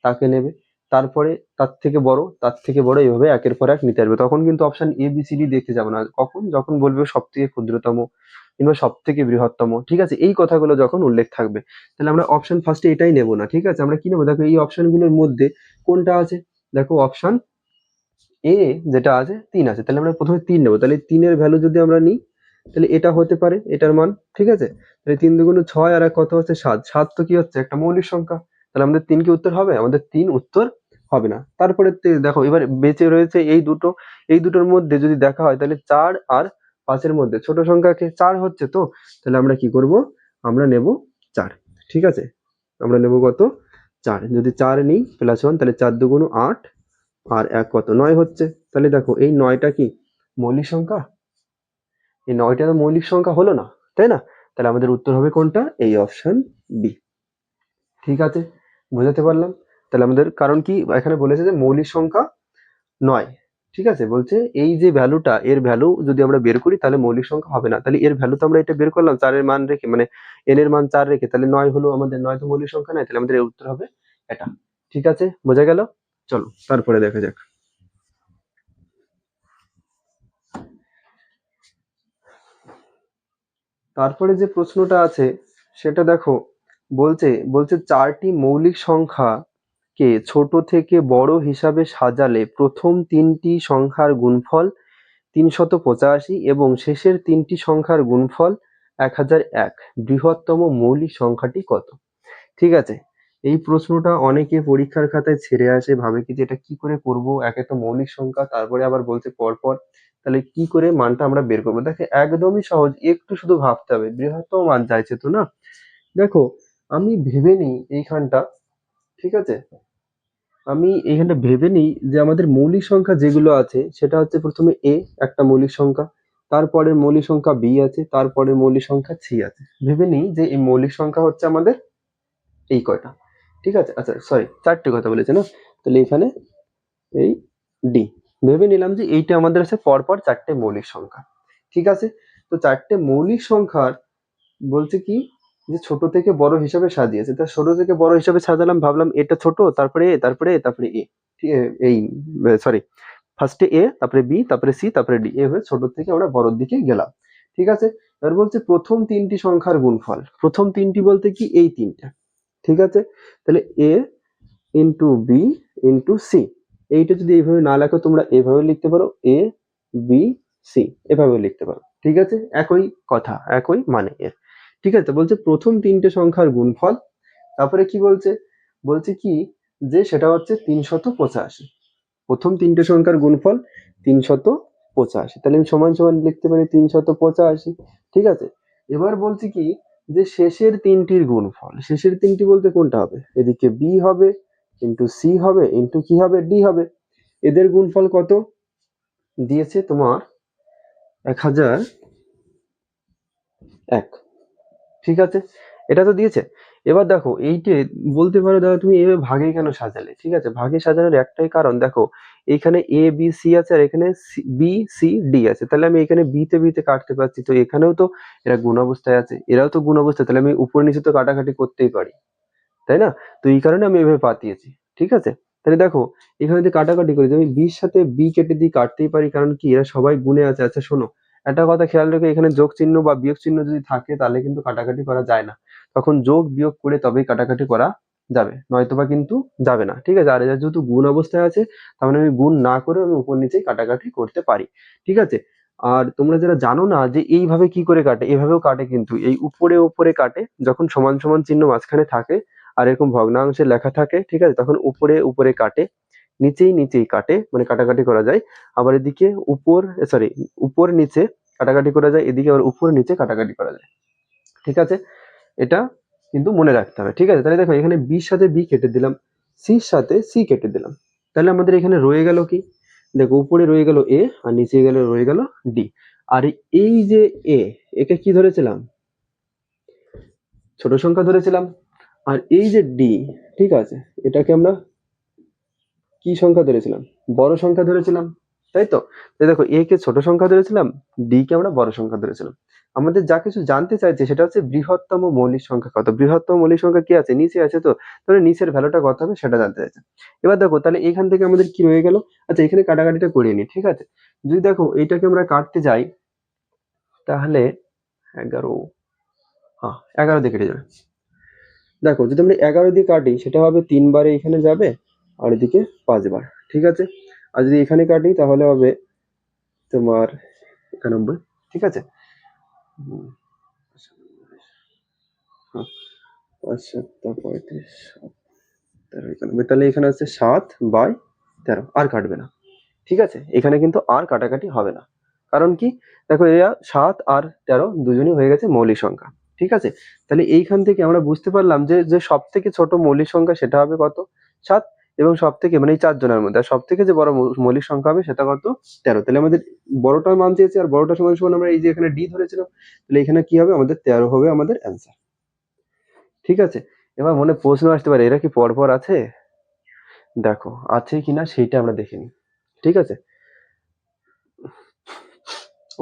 তাকে নেবে, তারপরে তার থেকে বড়, তার থেকে বড়, এইভাবে একের পর এক নিতে আসবে, তখন কিন্তু option A B C D দেখতে যাবে না, কখন যখন বলবে সব থেকে ক্ষুদ্রতম কিংবা সব থেকে বৃহত্তম, ঠিক আছে, এই কথাগুলো যখন উল্লেখ থাকবে, তাহলে আমরা অপশন ফার্স্টে এটাই নেব না, ঠিক আছে, আমরা কি নেবো, দেখো এই অপশনগুলোর মধ্যে কোনটা আছে, দেখো অপশন এ যেটা আছে 3 আছে, তাহলে আমরা প্রথমে 3 নেবো, তাহলে 3 এর ভ্যালু যদি আমরা নিই তাহলে এটা হতে পারে এটার মান, ঠিক আছে, তাহলে 3 দুগুণ 6 আর এক কত হচ্ছে 7, 7 তো কি হচ্ছে একটা মৌলিক সংখ্যা, তাহলে আমাদের 3 কি উত্তর হবে, আমাদের 3 উত্তর হবে না। তারপরে দেখো এবার বেঁচে রয়েছে এই দুটো, এই দুটোর মধ্যে যদি দেখা হয় তাহলে 4 আর 5 এর মধ্যে ছোট সংখ্যাকে 4 হচ্ছে, তো তাহলে আমরা কি করব, আমরা নেব 4, ঠিক আছে, আমরা নেব কত 4, যদি 4 নিই প্লাস 1 তাহলে 4 দুগুণ 8 আর এক কত 9 হচ্ছে, তাহলে দেখো এই 9টা কি মৌলিক সংখ্যা, এই 9টা তো মৌলিক সংখ্যা হলো না, তাই না, তাহলে আমাদের উত্তর হবে কোনটা, এই অপশন বি, ঠিক আছে, বোঝাতে পারলাম। তাহলে আমাদের কারণ কি এখানে বলেছে যে মৌলিক সংখ্যা 9, ঠিক আছে, বলছে এই যে ভ্যালুটা এর ভ্যালু যদি আমরা বের করি তাহলে মৌলিক সংখ্যা হবে না, তাহলে এর ভ্যালু তো আমরা এটা বের করলাম 4 এর মান রেখে, মানে n এর মান 4 রেখে, তাহলে 9 হলো আমাদের, 9 তো মৌলিক সংখ্যা নয়, তাহলে আমাদের এর উত্তর হবে এটা, ঠিক আছে, বোঝা গেল। চলো তারপরে দেখা যাক, তারপরে যে প্রশ্নটা আছে সেটা দেখো, বলছে বলছে 4টি মৌলিক সংখ্যাকে ছোট থেকে বড় হিসাবে সাজালে প্রথম 3টি সংখ্যার গুণফল 385 এবং শেষের 3টি সংখ্যার গুণফল 1001, বৃহত্তম মৌলিক সংখ্যাটি কত, ঠিক আছে। এই প্রশ্নটা অনেকে পরীক্ষার খাতায় ছেড়ে আসে, ভাবে কি যে এটা কি করে করব, একে তো মৌলিক সংখ্যা তারপরে আবার বলছে পরপর, তাহলে কি করে মানটা আমরা বের করবো, দেখে একদমই সহজ, একটু শুধু ভাবতে হবে, বৃহত্তম মান চাইছে তো না। দেখো আমি ভেবে নিই এইখানটা, ঠিক আছে, আমি এইখানটা ভেবে নিই যে আমাদের মৌলিক সংখ্যা যেগুলো আছে সেটা হচ্ছে প্রথমে এ একটা মৌলিক সংখ্যা, তারপরে মৌলিক সংখ্যা বি আছে, তারপরে মৌলিক সংখ্যা সি আছে, ভেবে নিই যে এই মৌলিক সংখ্যা হচ্ছে আমাদের এই কয়টা, ঠিক আছে, আচ্ছা সরি 4টে কথা বলেছে না, তাহলে এখানে এই ডি, ভেবে নিলাম যে এইটা আমাদের আছে পরপর 4টে মৌলিক সংখ্যা, ঠিক আছে। তো 4টে মৌলিক সংখ্যার বলছে কি যে ছোট থেকে বড় হিসাবে সাজিয়েছে, তা ছোট থেকে বড় হিসাবে সাজালাম, ভাবলাম এটা ছোট, তারপরে এ, তারপরে এ, তারপরে এ, এই সরি ফার্স্টে এ, তারপরে বি, তারপরে সি, তারপরে ডি, এভাবে ছোট থেকে আমরা বড়র দিকে গেলাম, ঠিক আছে। এবার বলছে প্রথম 3টি সংখ্যার গুণফল, প্রথম 3টি বলতে কি এই 3টা, ঠিক আছে, তাহলে এ ইন্টু বি ইন্টু সি, এইটা যদি এইভাবে না লেখো তোমরা এভাবে লিখতে পারো এ বি সি, এভাবে লিখতে পারো, ঠিক আছে, একই কথা একই মানে এর, ঠিক আছে। তো বলছে প্রথম 3টে সংখ্যার গুণফল, তারপরে কি বলছে, বলছে কি যে সেটা হচ্ছে 385, প্রথম 3টে সংখ্যার গুণফল 385, তাহলে আমি সমান সমান লিখতে পারি 385, ঠিক আছে। এবার বলছি কি যে শেষের 3টির গুণফল, শেষের 3টি বলতে কোনটা হবে, এদিকে বি হবে ইন্টু সি হবে ইন্টু কি হবে ডি হবে, এদের গুণফল কত দিয়েছে তোমার 1001। ঠিক আছে, এটা তো দিয়েছে। এবার দেখো এইটে বলতে পারো দাদা তুমি এভাবে ভাগে কেন সাজালে? ঠিক আছে, ভাগে সাজানোর একটাই কারণ, দেখো এইখানে এ বি সি আছে আর এখানে বি সি ডি আছে, তাহলে আমি এখানে বিতে কাটতে পারছি, তো এখানেও তো এরা গুণ অবস্থায় আছে, এরাও তো গুণ অবস্থায়, তাহলে আমি উপর নিচে তো কাটাকাটি করতেই পারি, তাই না? তো এই কারণে আমি এভাবে পাতিয়েছি। ঠিক আছে, তাহলে দেখো এখানে যদি কাটাকাটি করি, আমি বির সাথে বি কেটে দিয়ে কাটতেই পারি, কারণ কি এরা সবাই গুণে আছে। আচ্ছা শোনো, একটা কথা খেয়াল রেখে, এখানে যোগ চিহ্ন বা বিয়োগ চিহ্ন যদি থাকে তাহলে কিন্তু কাটাকাটি করা যায় না, তখন যোগ বিয়োগ করে তবেই কাটাকাটি করা যাবে, নয়তোবা কিন্তু যাবে না। ঠিক আছে, আর এরা যেহেতু গুণ অবস্থায় আছে, তার মানে আমি গুণ না করে আমি উপর নিচেই কাটাকাটি করতে পারি। ঠিক আছে, আর তোমরা যারা জানো না যে এইভাবে কি করে কাটে, এভাবেও কাটে, কিন্তু এই উপরে উপরে কাটে, যখন সমান সমান চিহ্ন মাঝখানে থাকে আর এরকম ভগ্নাংশে লেখা থাকে, ঠিক আছে, তখন উপরে উপরে কাটে, নিচেই কাটে, মানে কাটাকাটি করা যায়। আবার এদিকে উপর, সরি, উপর নিচে কাটাকাটি করা যায়, এদিকে আবার উপর নিচে কাটাকাটি করা যায়। ঠিক আছে, এটা কিন্তু মনে রাখতে হবে। ঠিক আছে, তাহলে দেখো এখানে বির সাথে বি কেটে দিলাম, সির সাথে সি কেটে দিলাম, তাহলে আমাদের এখানে রয়ে গেল কি? দেখো উপরে রয়ে গেল এ আর নিচে রয়ে গেল ডি। আর এই যে এ, একে কি ধরেছিলাম? ছোট সংখ্যা ধরেছিলাম। আর এই যে ডি, ঠিক আছে, এটাকে আমরা কি সংখ্যা ধরেছিলাম? বড় সংখ্যা ধরেছিলাম, তাই তো? তাই দেখো এ কে ছোট সংখ্যা ধরেছিলাম, ডি কে আমরা বড় সংখ্যা ধরেছিলাম। আমাদের যা কিছু জানতে চাইছে সেটা হচ্ছে বৃহত্তম মৌলিক সংখ্যা কত। বৃহত্তম মৌলিক সংখ্যা কি আছে? নিচে আছে, তো তাহলে নিচের ভ্যালুটা কত হবে সেটা জানতে চাইছে। এবার দেখো তাহলে এখান থেকে আমাদের কি রয়ে গেল? আচ্ছা এখানে কাটাকাটিটা করিয়ে নি। ঠিক আছে, যদি দেখো এইটাকে আমরা কাটতে যাই, তাহলে 11, হ্যাঁ 11 দিয়ে কেটে যাবে। দেখো যদি আমরা 11 দিয়ে কাটি, সেটা হবে 3 বারে এখানে যাবে আর এদিকে 5 বার। ঠিক আছে, আর যদি এখানে কাটি তাহলে হবে তোমার 91। ঠিক আছে, হুম, হ্যাঁ, 5 7 35 13 91, তাহলে এখানে আছে 7/13, আর কাটবে না। ঠিক আছে, এখানে কিন্তু আর কাটাকাটি হবে না, কারণ কি? দেখো এরা 7 আর 13 দুজনই হয়ে গেছে মৌলিক সংখ্যা। ঠিক আছে, তাহলে এইখান থেকে আমরা বুঝতে পারলাম যে যে সব থেকে ছোট মৌলিক সংখ্যা সেটা হবে কত? 7। এবং সব থেকে, মানে এই 4 জনের মধ্যে সব থেকে যে বড় মৌলিক সংখ্যা হবে সেটা কত? 13। তাহলে আমাদের বড়টার মান চেয়েছে, আর বড়টা সমান সমান আমরা এই যে এখানে ডি ধরেছিলাম, তাহলে এখানে কি হবে? আমাদের 13 হবে আমাদের অ্যান্সার। ঠিক আছে, এবার মনে প্রশ্ন আসতে পারে এরা কি পরপর আছে? দেখো আছে কিনা সেইটা আমরা দেখে নিই। ঠিক আছে,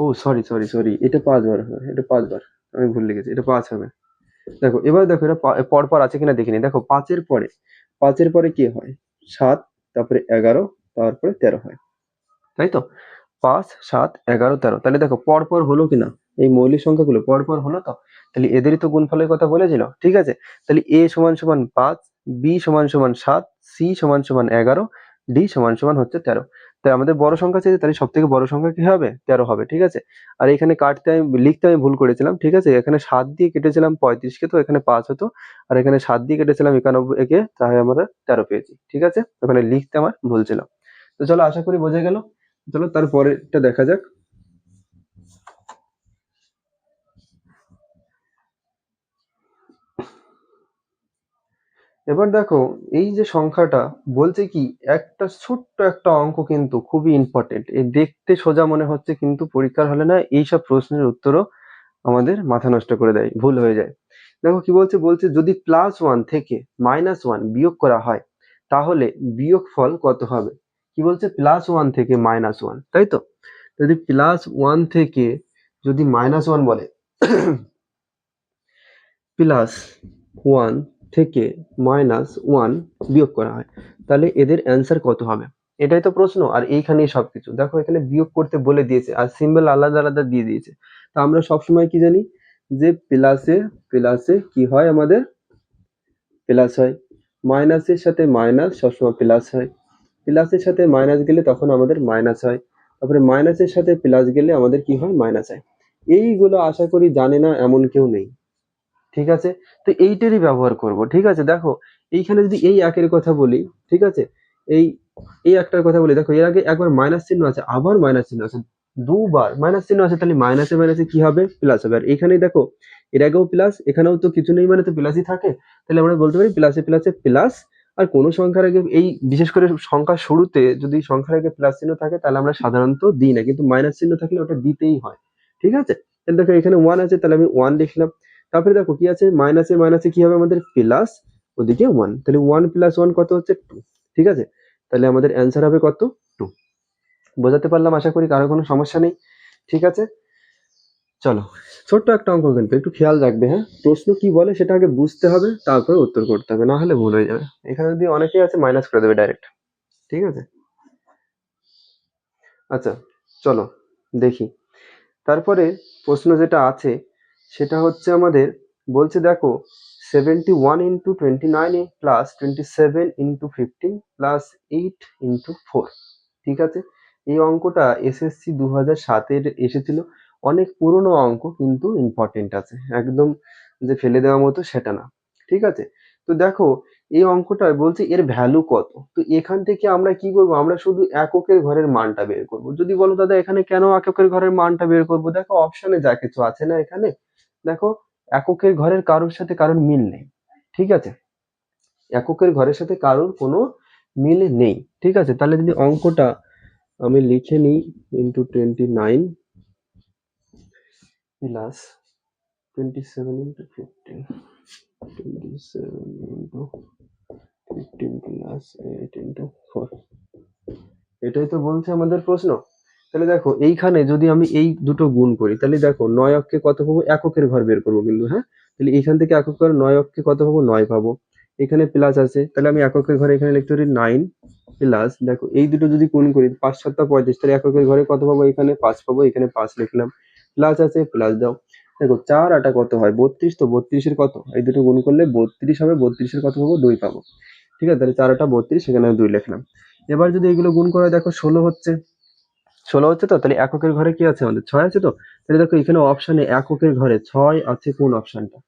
ও সরি সরি সরি, এটা 5 বার হবে, এটা 5 বার, আমি ভুল লিখেছি, এটা 5 হবে। দেখো এবার দেখো এটা পরপর আছে কিনা দেখিনি। দেখো 5-এর পরে কি হয়? 7, তারপরে 11, তারপরে 13 হয়, তাই তো? 5 7 11 13, তাহলে দেখো পরপর হলো কিনা, এই মৌলিক সংখ্যাগুলো পরপর হলো তো? তাহলে এদেরই তো গুণফলের কথা বলেছিল। ঠিক আছে, তাহলে এ সমান সমান 5, বি সমান সমান 7, সি সমান সমান 11, ডি সমান সমান হচ্ছে 13। তাই আমাদের বড় সংখ্যা চেয়েছে, তাহলে সব থেকে বড় সংখ্যা কি হবে? 13 হবে। ঠিক আছে, আর এখানে লিখতে আমি ভুল করেছিলাম। ঠিক আছে, এখানে 7 দিয়ে কেটেছিলাম 35 কে, তো এখানে 5 হতো, আর এখানে 7 দিয়ে কেটেছিলাম 91 কে, তাহলে আমরা 13 পেয়েছি। ঠিক আছে, ওখানে লিখতে আমার ভুল ছিল। তো চলো, আশা করি বোঝা গেল। চলো তারপরেরটা দেখা যাক। এবার দেখো এই যে সংখ্যাটা বলছে কি, একটা ছোট্ট একটা অঙ্ক কিন্তু খুবই ইম্পর্টেন্ট, এই দেখতে সোজা মনে হচ্ছে কিন্তু পরীক্ষার হলে না এইসব প্রশ্নের উত্তরও আমাদের মাথা নষ্ট করে দেয়, ভুল হয়ে যায়। দেখো কি বলছে, বলছে যদি +1 থেকে -1 বিয়োগ করা হয় তাহলে বিয়োগফল কত হবে? কি বলছে? +1 থেকে -1, তাই তো? যদি +1 থেকে যদি -1 বলে, +1 থেকে -1 বিয়োগ করা হয়, তাহলে এদের অ্যান্সার কত হবে? এটাই তো প্রশ্ন, আর এইখানেই সবকিছু। দেখো এখানে বিয়োগ করতে বলে দিয়েছে আর সিম্বল আলাদা আলাদা দিয়ে দিয়েছে। তা আমরা সবসময় কি জানি যে প্লাসে প্লাসে কি হয়? আমাদের প্লাস হয়। মাইনাসের সাথে মাইনাস সবসময় প্লাস হয়। প্লাসের সাথে মাইনাস গেলে তখন আমাদের মাইনাস হয়। তারপরে মাইনাসের সাথে প্লাস গেলে আমাদের কি হয়? মাইনাস হয়। এইগুলো আশা করি জানে না এমন কেউ নেই। ঠিক আছে, তো এইটারই ব্যবহার করব। ঠিক আছে, দেখো এইখানে যদি এই একের কথা বলি, ঠিক আছে, এই এই একটার কথা বলি, দেখো এর আগে একবার মাইনাস চিহ্ন আছে, আবার মাইনাস চিহ্ন আছে, দুবার মাইনাস চিহ্ন আছে, তাহলে মাইনাসে মাইনাসে কি হবে? প্লাস হবে। আর এখানেই দেখো এর আগেও প্লাস, এখানেও তো কিছু নেই মানে তো প্লাসই থাকে, তাহলে আমরা বলতে পারি প্লাসে প্লাসে প্লাস, আর কোনো সংখ্যার আগে এই বিশেষ করে সংখ্যার শুরুতে যদি সংখ্যার আগে প্লাস চিহ্ন থাকে তাহলে আমরা সাধারণত দিই না, কিন্তু মাইনাস চিহ্ন থাকলে ওটা দিতেই হয়। ঠিক আছে, তাহলে দেখো এখানে 1 আছে, তাহলে আমি 1 লিখলাম। তারপরে দেখো কি আছে, মাইনাসে মাইনাসে কি হবে আমাদের প্লাস, ওদিকে 1, তাহলে 1 + 1 কত হচ্ছে 2। ঠিক আছে, তাহলে আমাদের অ্যান্সার হবে কত, 2। বোঝাতে পারলাম আশা করি, কারো কোনো সমস্যা নেই। ঠিক আছে, চলো ছোট্ট একটা অঙ্ক, কিন্তু একটু খেয়াল রাখবে, হ্যাঁ প্রশ্ন কি বলে সেটা আগে বুঝতে হবে, তারপরে উত্তর করতে হবে, না হলে ভুল হয়ে যাবে। এখানে যদি অনেকেই আছে মাইনাস করে দেবে ডাইরেক্ট। ঠিক আছে, আচ্ছা চলো দেখি। তারপরে প্রশ্ন যেটা আছে সেটা হচ্ছে আমাদের, বলছে দেখো 71 × 29 প্লাস 27 × 15 প্লাস 8 × 4। ঠিক আছে, এই অঙ্কটা এসএসসি 2007-এর এসেছিল, অনেক পুরনো অঙ্ক কিন্তু ইম্পর্টেন্ট আছে, একদম যে ফেলে দেওয়ার মতো সেটা না। ঠিক আছে, তো দেখো এই অঙ্কটা বলছে এর ভ্যালু কত। তো এখান থেকে আমরা কি করব, আমরা শুধু এককের ঘরের মানটা বের করব। যদি বলো দাদা এখানে কেন এককের ঘরের মানটা বের করব, দেখো অপশনে যা কিছু আছে না এখানে, দেখো এককের ঘরের কারোর সাথে কারোর মিল নেই। ঠিক আছে, এককের ঘরের সাথে কারোর কোনো মিল নেই। ঠিক আছে, তাহলে যদি অঙ্কটা আমি লিখে নিই, ইন্টু 29 প্লাস 27 × 15, 27 × 15 প্লাস 8 × 4, এটাই তো বলছে আমাদের প্রশ্ন। তাহলে দেখো এইখানে যদি আমি এই দুটো গুণ করি, তাহলে দেখো 9 অক্ষে কত পাবো, এককের ঘর বের করবো কিন্তু, হ্যাঁ তাহলে এইখান থেকে একক ঘর 9 অক্ষে কত পাবো, 9 পাবো। এখানে প্লাস আছে, তাহলে আমি এককের ঘরে এখানে লিখতে পারি 9 প্লাস, দেখো এই দুটো যদি গুণ করি 5 × 7 = 35, তাহলে এককের ঘরে কত পাবো, এখানে 5 পাবো, এখানে 5 লিখলাম, প্লাস আছে প্লাস দাও। দেখো 4 × 8 কত হয় 32, তো 32-এর কত, এই দুটো গুণ করলে 32 হবে, 32-এর কত পাবো, 2 পাবো। ঠিক আছে, তাহলে 4 × 8 = 32, সেখানে আমি 2 লিখলাম। এবার যদি এগুলো গুণ করা, দেখো 16 হচ্ছে, 16 হচ্ছে, তো তাহলে এককের ঘরে কি আছে আমাদের 6 আছে। তো তাহলে দেখো এখানে অপশনে এককের ঘরে 6 আছে, কোন অপশনটা,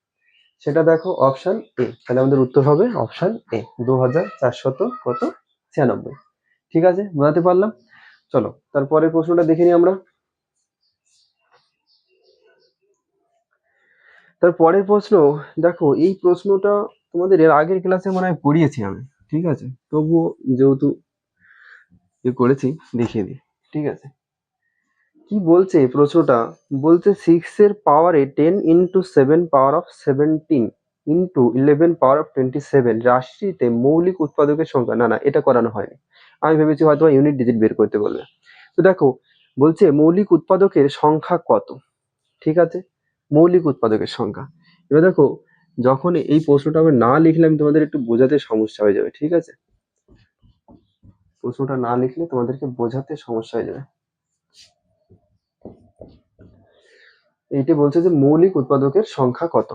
সেটা দেখো অপশন এ, তাহলে আমাদের উত্তর হবে অপশন এ, 2496। ঠিক আছে, বোঝাতে পারলাম। চলো তারপরে প্রশ্নটা দেখে নিই আমরা। তারপরের প্রশ্ন, দেখো এই প্রশ্নটা তোমাদের এর আগের ক্লাসে মনে হয় পড়িয়েছি আমি। ঠিক আছে, তবুও যেহেতু করেছি দেখিয়ে দিই। ঠিক আছে, কি বলছে এই প্রশ্নটা, বলছে 6 এর পাওয়ারে 10 × 7 ^ 17 × 11 ^ 27 রাশিটিতে মৌলিক উৎপাদকের সংখ্যা, না না এটা করানো হয়নি, আমি ভেবেছি হয়তো ইউনিট ডিজিট বের করতে বলবে। তো দেখো বলছে মৌলিক উৎপাদকের সংখ্যা কত। ঠিক আছে, মৌলিক উৎপাদকের সংখ্যা। এবার দেখো যখন এই প্রশ্নটা আমি না লিখলে আমি তোমাদের একটু বোঝাতে সমস্যা হয়ে যাবে। ঠিক আছে, প্রশ্নটা না লিখলে তোমাদেরকে বোঝাতে সমস্যা হয়ে যাবে। এইটা বলছে যে মৌলিক উৎপাদকের সংখ্যা কত।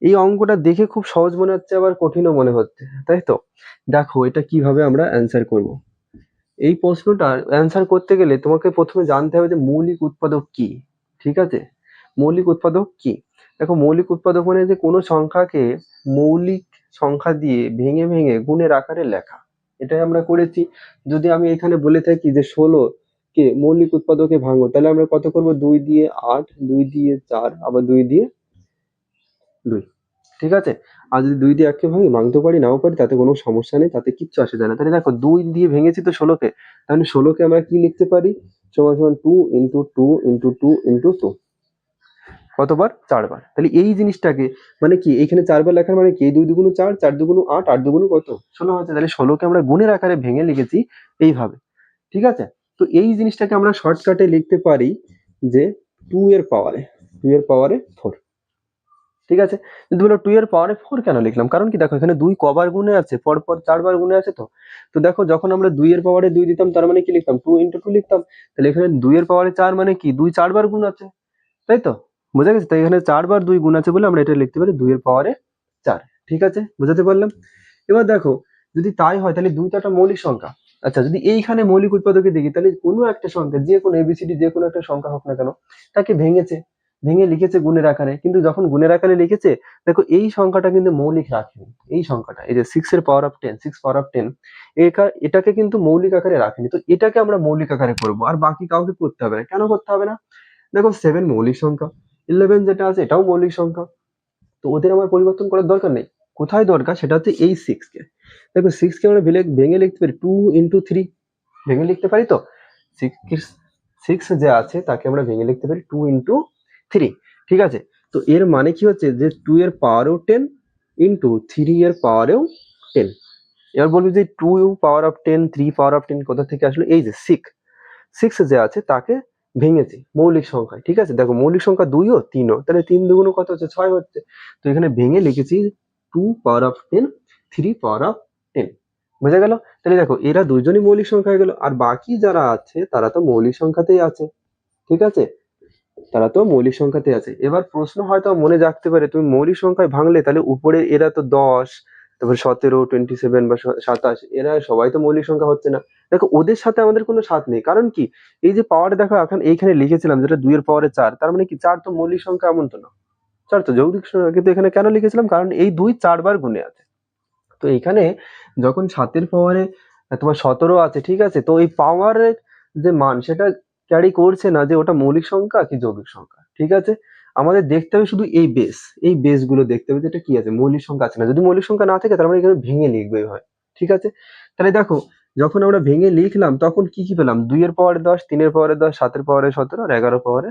এই অঙ্কটা দেখে খুব সহজ মনে হচ্ছে, আবার কঠিনও মনে হচ্ছে, তাই তো। দেখো এটা কিভাবে আমরা অ্যান্সার করব। এই প্রশ্নটার অ্যান্সার করতে গেলে তোমাকে প্রথমে জানতে হবে যে মৌলিক উৎপাদক কি। ঠিক আছে, মৌলিক উৎপাদক কি, দেখো মৌলিক উৎপাদক মানে যে কোনো সংখ্যাকে মৌলিক সংখ্যা দিয়ে ভেঙে ভেঙে গুণের আকারে লেখা, এটাই আমরা করেছি। যদি আমি এখানে বলে থাকি যে 16 কে মৌলিক উৎপাদকে ভাঙো, তাহলে আমরা কত করব, 2 দিয়ে 8, 2 দিয়ে 4, আবার 2 দিয়ে 2। ঠিক আছে, আর যদি 2 দিয়ে 1 কে ভাঙতে পারি নাও পারি, তাতে কোনো সমস্যা নেই, তাতে কিচ্ছু আসে যায় না। তাহলে দেখো 2 দিয়ে ভেঙেছি তো 16 কে, তাহলে 16 কে আমরা কি লিখতে পারি, সমান সমান 2 × 2 × 2 × 2, কতবার, 4 বার। তাহলে এই জিনিসটাকে মানে কি, এখানে 4 বার লেখার মানে কি, এই 2 দুগুণ 4, 4 দুগুণ 8, 8 দুগুণ কত, 16 হচ্ছে। তাহলে 16 কে আমরা গুণের আকারে ভেঙে লিখেছি এইভাবে। ঠিক আছে, তো এই জিনিসটাকে আমরা শর্টকাটে লিখতে পারি যে 2 এর পাওয়ারে 4। ঠিক আছে, যদি বলো 2 এর পাওয়ারে 4 কেন লিখলাম, কারণ কি দেখো এখানে 2 কবার গুণে আছে, পরপর 4 বার গুণে আছে। তো তো দেখো যখন আমরা 2 এর পাওয়ারে 2 দিতাম, তার মানে কি লিখতাম, 2 × 2 লিখতাম। তাহলে এখানে 2 এর পাওয়ারে 4 মানে কি, 2 4 বার গুণ আছে, তাই তো, বোঝা গেছে। তাই এখানে 4 বার 2 গুণ আছে বলে আমরা এটা লিখতে পারি 2 এর পাওয়ারে 4। ঠিক আছে, বোঝাতে পারলাম। এবার দেখো যদি তাই হয় তাহলে 2 তো একটা মৌলিক সংখ্যা। আচ্ছা, যদি এইখানে মৌলিক উৎপাদকে দেখি, তাহলে কোনো একটা সংখ্যা, যে কোনো এবিসিডি যে কোনো একটা সংখ্যা হোক না কেন, তাকে ভেঙে লিখেছে গুণের আকারে, কিন্তু যখন গুণের আকারে লিখেছে, দেখো এই সংখ্যাটা কিন্তু মৌলিক রাখেনি। এই সংখ্যাটা, এই যে 6 এর পাওয়ার অফ 10, 6 পাওয়ার অফ 10, এটাকে কিন্তু মৌলিক আকারে রাখেনি। তো এটাকে আমরা মৌলিক আকারে করবো, আর বাকি কাউকে করতে হবে না। কেন করতে হবে না, দেখো 7 মৌলিক সংখ্যা, 11 যেটা আছে এটাও মৌলিক সংখ্যা, তো ওদের আমার পরিবর্তন করার দরকার নেই। কোথায় দরকার, সেটা হচ্ছে এই 6 কে। দেখো 6 কে আমরা ভেঙে লিখতে পারি 2 × 3, ভেঙে লিখতে পারি তো। 6 যে আছে তাকে আমরা ভেঙে লিখতে পারি 2 × 3, ঠিক আছে। তো এর মানে কি হচ্ছে যে 2 এর পাওয়ারও 10 ইন্টু 3 এর পাওয়ারেও 10। এবার বলবি যে 2 পাওয়ার অফ 10, 3 পাওয়ার অফ 10 কোথা থেকে আসলো? এই যে 6 যে আছে তাকে ভেঙেছি মৌলিক সংখ্যায়, ঠিক আছে। দেখো মৌলিক সংখ্যা 2 ও 3 ও, তাহলে 3 দুগুণ কত হচ্ছে? 6 হচ্ছে। তো এখানে ভেঙে লিখেছি 2 পাওয়ার অফ 10, 3 পাওয়ার অফ 10, বোঝা গেল? তাহলে দেখো এরা দুজনই মৌলিক সংখ্যা হয়ে গেল, আর বাকি যারা আছে তারা তো মৌলিক সংখ্যাতেই আছে, ঠিক আছে, তারা তো মৌলিক সংখ্যাতে আছে। এবার প্রশ্ন হয়তো মনে জাগতে পারে, তুমি মৌলিক সংখ্যায় ভাঙলে তাহলে উপরে এরা তো 10, তারপর 17, 27 বা 27, এরা সবাই তো মৌলিক সংখ্যা হচ্ছে না। দেখো ওদের সাথে আমাদের কোনো সাথ নেই, কারণ কি এই যে পাওয়ার দেখো এখন এইখানে লিখেছিলাম যেটা 2 এর পাওয়ারে 4, তার মানে কি 4 তো মৌলিক সংখ্যা এমন তো না, 4 তো যৌগিক সংখ্যা। কিন্তু এখানে কেন লিখেছিলাম? কারণ এই 2 4 বার গুণে আছে। তো এখানে যখন 7 এর পাওয়ারে তোমার 17 আছে, ঠিক আছে, তো এই পাওয়ারের যে মান সেটা ক্যারি করছে না যে ওটা মৌলিক সংখ্যা কি যৌগিক সংখ্যা, ঠিক আছে। আমাদের দেখতে হবে শুধু এই বেস গুলো দেখতে হবে যে এটা কি আছে, মৌলিক সংখ্যা আছে না। যদি মৌলিক সংখ্যা না থাকে তার মানে এখানে ভেঙে লিখবে হয়, ঠিক আছে। তাহলে দেখো যখন আমরা ভেঙে লিখলাম তখন কি কি পেলাম? 2 এর পাওয়ারে 10, 3 এর পাওয়ারে 10, 7 এর পাওয়ারে 17 আর 11 পাওয়ারে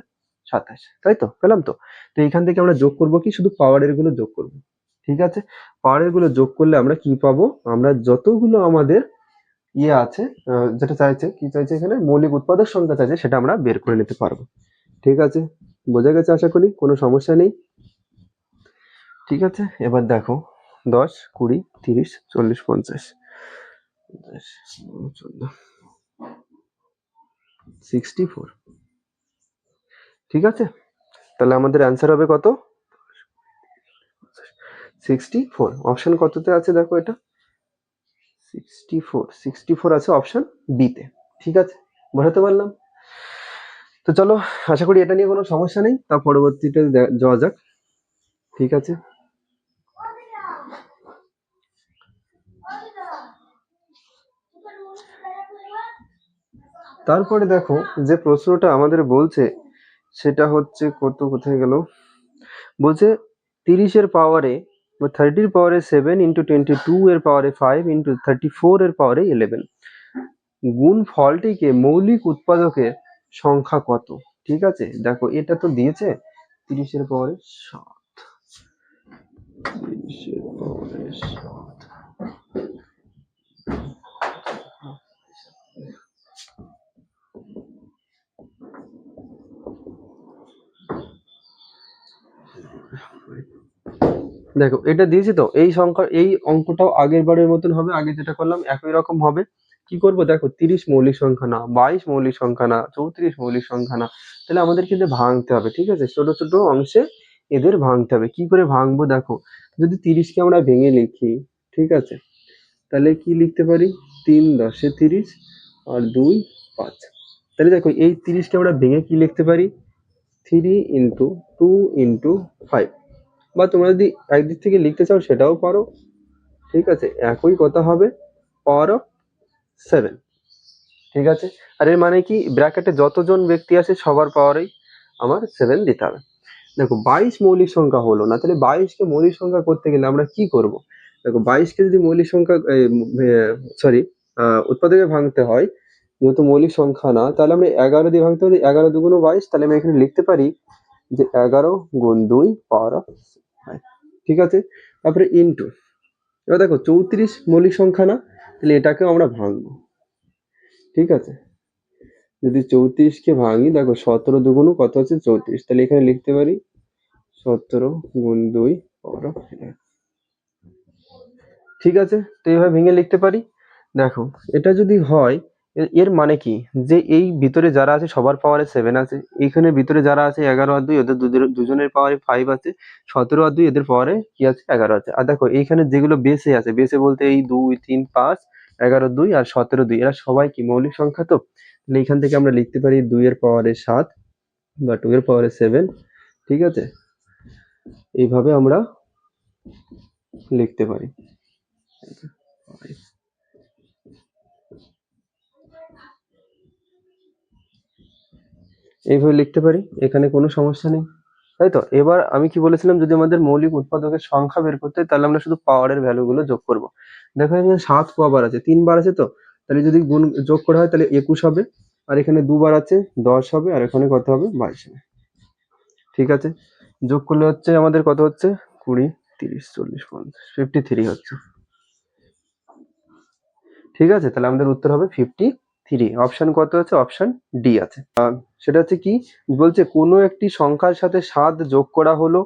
27, তাই তো পেলাম তো। তো এখান থেকে আমরা যোগ করব কি? শুধু পাওয়ারের গুলো যোগ করব, ঠিক আছে। পাওয়ারের গুলো যোগ করলে আমরা কি পাবো? আমরা যতগুলো আমাদের ইয়ে আছে, যেটা চাইছে কি চাইছে এখানে মৌলিক উৎপাদক সংখ্যা চাইছে, সেটা আমরা বের করে নিতে পারবো, ঠিক আছে। বোঝা গেছে আশা করি, কোনো সমস্যা নেই, ঠিক আছে। এবার দেখো 10, 20, 30, 40, 50, 64, ঠিক আছে। তাহলে আমাদের অ্যান্সার হবে কত? 64। অপশন কততে আছে দেখো, এটা 64 আছে অপশন বি তে, ঠিক আছে। বোঝাতে পারলাম? তো চলো, আশা করি এটা নিয়ে কোনো সমস্যা নেই। তা পরবর্তীতে যাওয়া যাক, ঠিক আছে। তারপরে দেখো যে প্রশ্নটা আমাদের বলছে সেটা হচ্ছে কোথায় গেল? বলছে 30 এর পাওয়ারে 30 এর পাওয়ারে 7 ইন্টু 22 এর পাওয়ারে 5 ইন্টু 34 এর পাওয়ারে 11 গুণ ফলটিকে মৌলিক উৎপাদকের সংখ্যা কত, ঠিক আছে। দেখো এটা তো দিয়েছে 30 এর পাওয়ারে 7, 30 এর পাওয়ারে 7, দেখো এটা দিয়েছি তো, এই সংখ্যা এই অঙ্কটাও আগের বারের মতন হবে, আগে যেটা করলাম একই রকম হবে। কি করব? দেখো 30 মৌলিক সংখ্যা না, 22 মৌলিক সংখ্যা না, 34 মৌলিক সংখ্যা না, তাহলে আমাদের কিন্তু ভাঙতে হবে, ঠিক আছে। ছোট ছোট অংশে এদের ভাঙতে হবে। কি করে ভাঙবো? দেখো যদি 30 কে আমরা ভেঙে লিখি, ঠিক আছে, তাহলে কি লিখতে পারি? 3 10 30 আর 2 5। তাহলে দেখো এই 30 কে আমরা ভেঙে কি লিখতে পারি? 3 ইন্টু 2 ইন্টু 5, বা তোমরা যদি একদিক থেকে লিখতে চাও সেটাও পারো, ঠিক আছে। একই কথা হবে পাওয়ার অফ 7, ঠিক আছে। আর এর মানে কি ব্র্যাকেটে যতজন ব্যক্তি আছে সবার পাওয়ারেই আমার 7 দিতে হবে। দেখো 22 মৌলিক সংখ্যা হলো না, তাহলে 22 কে মৌলিক সংখ্যা করতে গেলে আমরা কি করব? দেখো 22 কে যদি মৌলিক সংখ্যা সরি উৎপাদকে ভাঙতে হয়, যেহেতু মৌলিক সংখ্যা না, তাহলে আমরা 11 দিয়ে ভাঙতে হবে। 11 দুগুণ 22, তাহলে আমি এখানে লিখতে পারি যে 11 গুণ 2 পাওয়ার অফ 5, ঠিক আছে। তারপরে ইন্টু, এবার দেখো 34 মৌলিক সংখ্যা না, তাহলে এটাকেও আমরা ভাঙবো, ঠিক আছে। যদি 34 কে ভাঙি, দেখো 17 দুগুণ কত আছে? 34, তাহলে এখানে লিখতে পারি 17 গুণ 2 পাওয়ার অফ 11, ঠিক আছে। তো এইভাবে ভেঙে লিখতে পারি। দেখো এটা যদি হয় এর মানে কি যে এই ভিতরে যারা আছে সবার পাওয়ারে 7 আছে, এইখানে ভিতরে যারা আছে 11 আর 2 ওদের দুজনের পাওয়ারে 5 আছে, 17 আর 2 এদের পাওয়ারে কি আছে? 11 আছে। আর দেখো এইখানে যেগুলো বেসে আছে, বেসে বলতে এই 2 3 5 11 2 আর 17 2, এরা সবাই কি মৌলিক সংখ্যা তো। তাহলে এখান থেকে আমরা লিখতে পারি 2 এর পাওয়ারে 7 বা 2 এর পাওয়ারে 7, ঠিক আছে। এইভাবে আমরা লিখতে পারি, এইভাবে লিখতে পারি, এখানে কোনো সমস্যা নেই, তাই তো। এবার আমি কি বলেছিলাম, যদি আমাদের মৌলিক উৎপাদকের সংখ্যা বের করতে হয় তাহলে আমরা শুধু পাওয়ারের ভ্যালু গুলো যোগ করব। দেখো এখানে 7 কবার আছে, 3 বার আছে, তো তাহলে যদি গুণ যোগ করা হয় তাহলে 21 হবে, আর এখানে 2 বার আছে 10 হবে, আর এখানে কত হবে 22 হবে। ঠিক আছে, যোগ করলে হচ্ছে আমাদের কত হচ্ছে 20, 30, 40, 50, 53 হচ্ছে। ঠিক আছে, তাহলে আমাদের উত্তর হবে 53। অপশন কত আছে? অপশন ডি আছে। সেটা হচ্ছে কি বলছে, কোনো একটি সংখ্যার সাথে 7 যোগ করা হলো,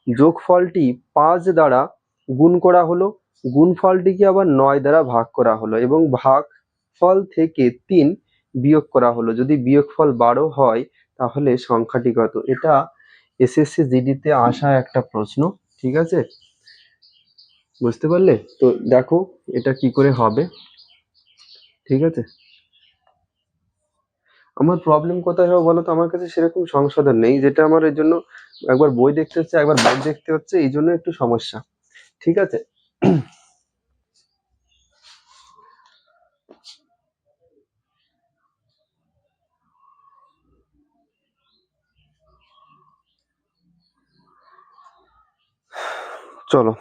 যোগফলটি 5 দ্বারা গুণ করা হলো, গুণফলটিকে আবার 9 দ্বারা ভাগ করা হলো এবং ভাগফল থেকে 3 বিয়োগ করা হলো। যদি বিয়োগফল 12 হয় তাহলে সংখ্যাটি কত? এটা এসএসসি জিডি তে আসা একটা প্রশ্ন। ঠিক আছে, বুঝতে পারলে? তো দেখো এটা কি করে হবে। ঠিক আছে, আমার প্রবলেম কোথায় হবে বলো তো? আমার কাছে সেরকম সংশোধন নেই, যেটা আমার এর জন্য একবার বই দেখতে হচ্ছে, একবার বই দেখতে হচ্ছে, এই জন্য একটু সমস্যা। ঠিক আছে, চলো।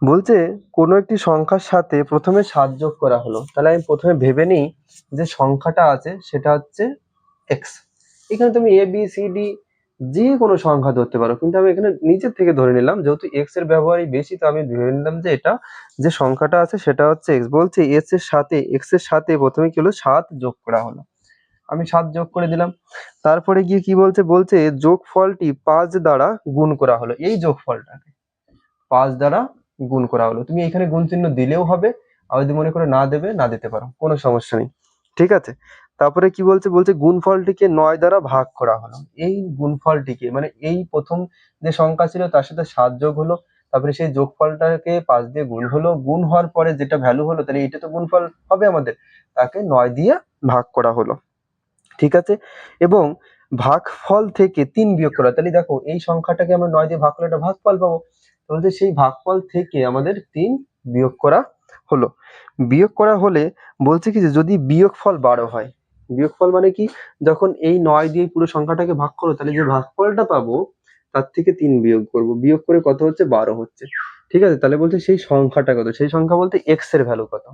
বলছে কোনো একটি সংখ্যার সাথে প্রথমে 7 যোগ করা হলো, তাহলে আমি প্রথমে ভেবে নিই যে সংখ্যাটা আছে সেটা হচ্ছে এক্স। এখানে তুমি এ বি সি ডি যে কোনো সংখ্যা ধরতে পারো, কিন্তু আমি এখানে নিচের থেকে ধরে নিলাম, যেহেতু এক্স এর ব্যবহারই বেশি, তো আমি ভেবে নিলাম যে এটা যে সংখ্যাটা আছে সেটা হচ্ছে এক্স। বলছে এক্স এর সাথে প্রথমে কি হলো 7 যোগ করা হলো, আমি 7 যোগ করে দিলাম। তারপরে গিয়ে কি বলছে, বলছে যোগফলটি 5 দ্বারা গুণ করা হলো। এই যোগফলটাকে 5 দ্বারা গুণ করা হলো। তুমি এখানে গুণ চিহ্ন দিলেও হবে, আর যদি মনে করে না দেবে না দিতে পারো, কোনো সমস্যা নেই। ঠিক আছে, তারপরে কি বলছে, বলছে গুণফলটিকে 9 দ্বারা ভাগ করা হলো। এই গুণফলটিকে মানে এই প্রথম যে সংখ্যা ছিল তার সাথে 7 যোগ হলো, তারপরে সেই যোগফলটাকে 5 দিয়ে গুণ হলো, গুণ হওয়ার পরে যেটা ভ্যালু হলো, তাহলে এটা তো গুণফল হবে আমাদের, তাকে 9 দিয়ে ভাগ করা হলো। ঠিক আছে, এবং ভাগফল থেকে 3 বিয়োগ করা। তাহলে দেখো এই সংখ্যাটাকে আমরা 9 দিয়ে ভাগ করলে একটা ভাগফল পাবো, তাহলে সেই ভাগফল থেকে আমাদের 3 বিয়োগ করা হলো। বিয়োগ করা হলে বলছে কি যে যদি বিয়োগফল 12 হয়, বিয়োগফল মানে কি, যখন এই 9 দিয়ে পুরো সংখ্যাটাকে ভাগ করো তাহলে যে ভাগফলটা পাবো তার থেকে 3 বিয়োগ করব, বিয়োগ করে কত হচ্ছে 12 হচ্ছে। ঠিক আছে, তাহলে বলছে সেই সংখ্যাটা কত, সেই সংখ্যা বলতে এক্স এর ভ্যালু কত।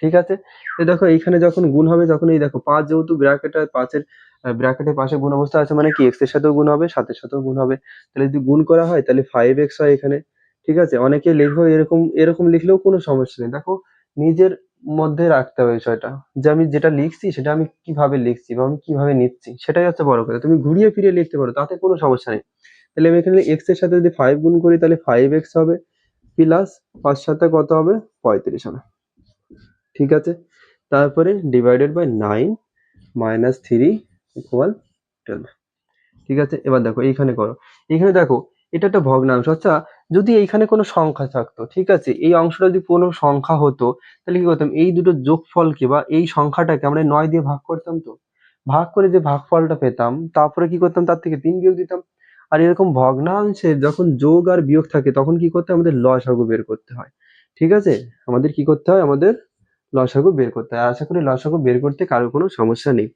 ঠিক আছে, তো দেখো এইখানে যখন গুণ হবে, যখন এই দেখো 5 যেহেতু ব্র্যাকেটের পাশে গুণ অবস্থা আছে, মানে কি এক্স এর সাথেও গুণ হবে, 7 এর সাথেও গুণ হবে। তাহলে যদি গুণ করা হয় তাহলে 5x হয় এখানে। ঠিক আছে, অনেকে লিখো এরকম, এরকম লিখলেও কোনো সমস্যা নেই। দেখো নিজের মধ্যে রাখতে হবে বিষয়টা, যে আমি যেটা লিখছি সেটা আমি কিভাবে লিখছি বা আমি কিভাবে নিচ্ছি, সেটাই হচ্ছে বড় কথা। তুমি ঘুরিয়ে ফিরিয়ে লিখতে পারো, তাতে কোনো সমস্যা নেই। তাহলে আমি এখানে এক্স এর সাথে যদি 5 গুণ করি তাহলে 5x হবে, প্লাস 5 সাথে কত হবে 35 হবে। ঠিক আছে, তারপরে ডিভাইডেড বাই 9 মাইনাস 3 ইকুয়াল 12। ঠিক আছে, এবার দেখো এইখানে করো, এইখানে দেখো এটা একটা ভগ্নাংশ। আচ্ছা, যদি এইখানে কোনো সংখ্যা থাকতো, ঠিক আছে, এই অংশটা যদি কোনো সংখ্যা হতো, তাহলে কি করতাম, এই দুটো যোগফলকে বা এই সংখ্যাটাকে আমরা 9 দিয়ে ভাগ করতাম, তো ভাগ করে যে ভাগফলটা পেতাম তারপরে কি করতাম, তার থেকে 3 বিয়োগ দিতাম। আর এরকম ভগ্নাংশে যখন যোগ আর বিয়োগ থাকে তখন কি করতে হয়, আমাদের লসাগু বের করতে হয়। ঠিক আছে, আমাদের কি করতে হয়, আমাদের লসাগু বের করতে হয়। আশা করি লসাগু বের করতে কারো কোনো সমস্যা নেই।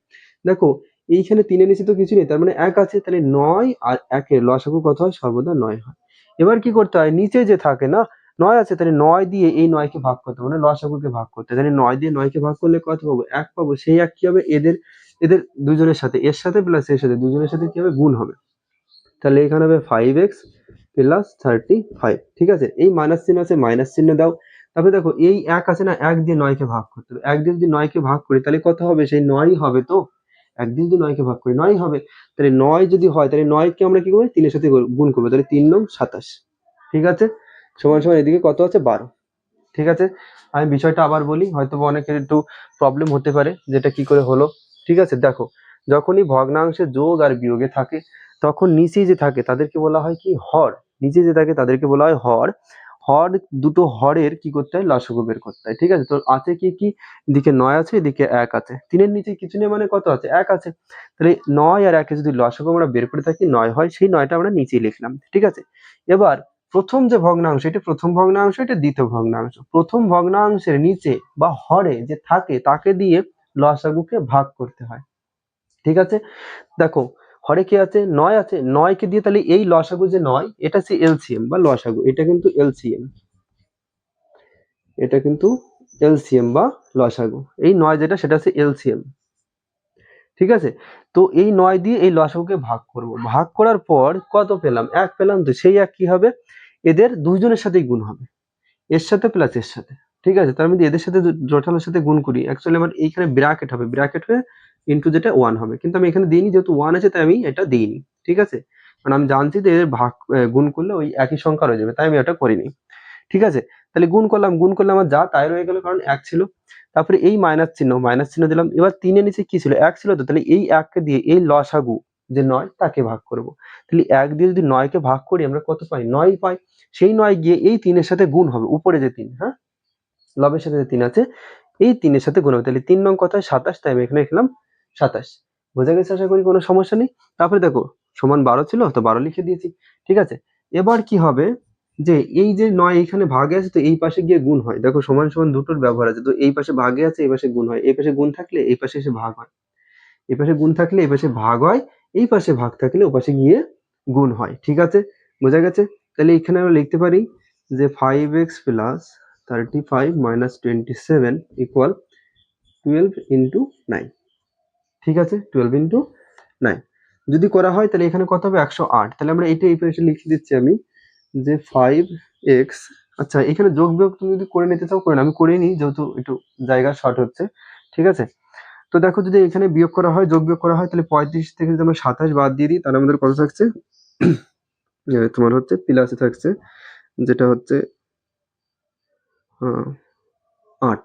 দেখো এইখানে 3 এর নিচে তো কিছু নেই, তার মানে 1 আছে, তাহলে 9 আর 1 এর লসাগু কত হয়, সর্বদা 9 হয়। এবার কি করতে হয়, নিচে যে থাকে না 9 আছে, তাহলে 9 দিয়ে এই 9 কে ভাগ করতে হবে, মানে লসাগুকে ভাগ করতে হয়। তাহলে 9 দিয়ে 9 কে ভাগ করলে কত পাবো, 1 পাবো। সেই 1 কি হবে, এদের এদের দুজনের সাথে, এর সাথে প্লাস এর সাথে দুজনের সাথে কি হবে, গুণ হবে। তাহলে এখানে হবে 5x প্লাস 35। ঠিক আছে, এই মাইনাস চিহ্ন আছে, মাইনাস চিহ্ন দাও। তারপরে দেখো এই 1 আছে না, 1 দিয়ে 9 কে ভাগ করতে হবে। 1 দিয়ে যদি 9 কে ভাগ করি তাহলে কত হবে, সেই 9 হবে। তো 1 দিয়ে যদি 9 কে ভাগ করি 9 হবে। তাহলে 9 যদি হয় তাহলে 9 কে আমরা কি করবো, 3 এর সাথে গুণ করবো, তাহলে 3 9 27। ঠিক আছে, সমান সমান এদিকে কত আছে 12। ঠিক আছে, আমি বিষয়টা আবার বলি, হয়তো বা অনেকের একটু প্রবলেম হতে পারে যেটা কি করে হলো। ঠিক আছে, দেখো যখনই ভগ্নাংশে যোগ আর বিয়োগে থাকে তখন নিচে যে থাকে তাদেরকে বলা হয় কি, হর। নিচে যে থাকে তাদেরকে বলা হয় হর। হর, দুটো হরের কি করতে হয়, লসাগু বের করতে হয়। ঠিক আছে, তো আছে কি কি, এদিকে 9 আছে, এদিকে 1 আছে, 3 এর নিচে কিছু নেই, মানে কত আছে, 1 আছে। তাহলে 9 আর 1 এর যদি লসাগু আমরা বের করে থাকি 9 হয়, সেই 9টা আমরা নিচেই লিখলাম। ঠিক আছে, এবার প্রথম যে ভগ্নাংশ, এটা প্রথম ভগ্নাংশ, এটা দ্বিতীয় ভগ্নাংশ। প্রথম ভগ্নাংশের নিচে বা হরে যে থাকে তাকে দিয়ে লসাগুকে ভাগ করতে হয়। ঠিক আছে, দেখো হরে কি আছে, 9 আছে, 9 কে দিয়ে তাহলে এই লসাগু যে 9, এটা হচ্ছে এলসিএম বা লসাগু, এটা কিন্তু এলসিএম, এটা কিন্তু এলসিএম বা লসাগু। এই 9 যেটা সেটা হচ্ছে এলসিএম, ঠিক আছে। তো এই 9 দিয়ে এই লসাগুকে ভাগ করব, ভাগ করার পর কত পেলাম, 1 পেলাম। তো সেই 1 কি হবে, এদের দুইজনের সাথেই গুণ হবে, এর সাথে প্লাস এর সাথে, ঠিক আছে। তার মধ্যে এদের সাথে টোটালের সাথে গুণ করি, অ্যাকচুয়ালি আমার এইখানে ব্র্যাকেট হবে, ব্র্যাকেট হয়ে ইনটু যেটা 1 হবে, কিন্তু আমি এখানে দিইনি, যেহেতু 1 আছে তাই আমি এটা দিইনি, ঠিক আছে। কারণ আমি জানছি যে এদের ভাগ গুণ করলে ওই একই সংখ্যা রয়ে যাবে, তাই আমি এটা করিনি, ঠিক আছে। তাহলে গুণ করলাম, গুণ করলে আমার যা তাই রয়ে গেল, কারণ 1 ছিল। তারপরে এই মাইনাস চিহ্ন দিলাম। এবার 3 এর নিচে কি ছিল, 1 ছিল, তো তাহলে এই 1 কে দিয়ে এই লসাগু যে 9 তাকে ভাগ করব। তাহলে 1 দিয়ে যদি 9 কে ভাগ করি আমরা কত পাই, 9 পাই। সেই 9 গিয়ে এই 3 এর সাথে গুণ হবে, উপরে যে 3, হ্যাঁ, লবের সাথে যে 3 আছে, এই 3 এর সাথে গুণ হবে। তাহলে 3 নং কত হয়, 27, তাই আমি এখানে লিখলাম 27। বোঝা গেছে আশা করি, কোনো সমস্যা নেই। তারপরে দেখো সমান 12 ছিল, তো 12 লিখে দিয়েছি, ঠিক আছে। এবার কি হবে, যে এই যে 9 এইখানে ভাগে আছে, তো এই পাশে গিয়ে গুণ হয়। দেখো সমান সমান দুটোর ব্যবহার আছে, তো এই পাশে ভাগে আছে, এই পাশে গুণ হয়, এই পাশে গুণ থাকলে এই পাশে এসে ভাগ হয়, এই পাশে গুণ থাকলে এই পাশে ভাগ হয়, এই পাশে ভাগ থাকলে ও পাশে গিয়ে গুণ হয়, ঠিক আছে। বোঝা গেছে। তাহলে এখানে আমরা লিখতে পারি যে 5x plus 35 minus 27 equal 12 into 9, ঠিক আছে, 12 ইন্টু 9 যদি করা হয় তাহলে এখানে কত হবে, 108। তাহলে আমরা এইটা এই পাশে লিখে দিচ্ছি আমি, যে 5x, আচ্ছা এখানে যোগ বিয়োগ তুমি যদি করে নিতে চাও করে নাও, আমি করেই নিই যেহেতু একটু জায়গা শর্ট হচ্ছে, ঠিক আছে। তো দেখো যদি এখানে বিয়োগ করা হয়, যোগ বিয়োগ করা হয়, তাহলে 35 থেকে যদি আমরা 27 বাদ দিয়ে দিই, তাহলে আমাদের কত থাকছে, তোমার হচ্ছে প্লাসে থাকছে, যেটা হচ্ছে 8,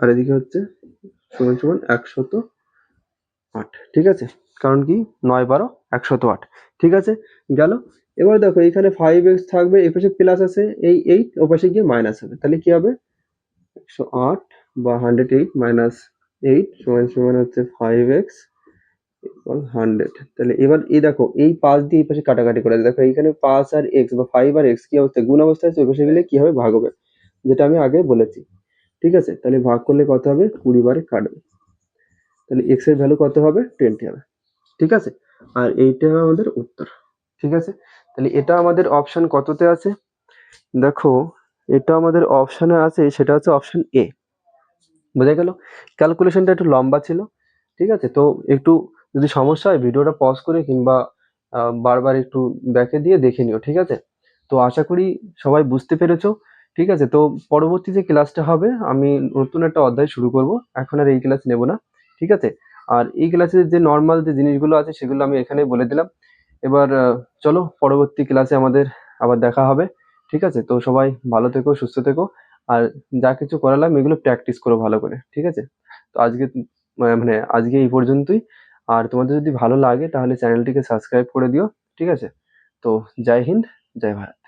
আর এদিকে হচ্ছে সমান সমান 108, ঠিক আছে। কারণ কি 9 12 108, ঠিক আছে, গেল। এবার দেখো এখানে 5x থাকবে, এ পাশে প্লাস আছে, এই 8 ও পাশে গিয়ে মাইনাস হবে, তাহলে কি হবে, 108 বা 108 মাইনাস 8 সমান সমান হচ্ছে 5x ইকুয়াল 100। তাহলে এবার এই দেখো এই 5 দিয়ে এই পাশে কাটাকাটি করে দেখো, এইখানে 5 আর x বা 5 আর x কি অবস্থায়, গুণ অবস্থায় আছে, ওই পাশে গেলে কি হবে, ভাগ হবে, যেটা আমি আগে বলেছি, ঠিক আছে। তাহলে ভাগ করলে কত হবে, 20 বারে কাটবে, তাহলে x এর ভ্যালু কত হবে, 20 হবে, ঠিক আছে। আর এইটা আমাদের উত্তর, ঠিক আছে। তাহলে এটা আমাদের অপশন কততে আছে, দেখো এটা আমাদের অপশনে আছে, সেটা হচ্ছে অপশন এ। বোঝা গেল। ক্যালকুলেশনটা একটু লম্বা ছিল, ঠিক আছে। তো একটু যদি সমস্যা হয় ভিডিওটা পজ করে কিংবা বারবার একটু ব্যাকে দিয়ে দেখে নিও, ঠিক আছে। তো আশা করি সবাই বুঝতে পেরেছো, ঠিক আছে। তো পরবর্তী যে ক্লাসটা হবে, আমি নতুন একটা অধ্যায় শুরু করব, এখন আর এই ক্লাস নেব না, ঠিক আছে। আর এই ক্লাসে যে নর্মাল যে জিনিসগুলো আছে সেগুলো আমি এখানে বলে দিলাম। এবার চলো পরবর্তী ক্লাসে আমাদের আবার দেখা হবে, ঠিক আছে। তো সবাই ভালো থেকো, সুস্থ থেকো, আর যা কিছু করালাম এগুলো প্র্যাকটিস করো ভালো করে, ঠিক আছে। তো আজকে মানে আজকে এই পর্যন্তই। আর তোমাদের যদি ভালো লাগে তাহলে চ্যানেলটিকে সাবস্ক্রাইব করে দিও, ঠিক আছে। তো জয় হিন্দ, জয় ভারত।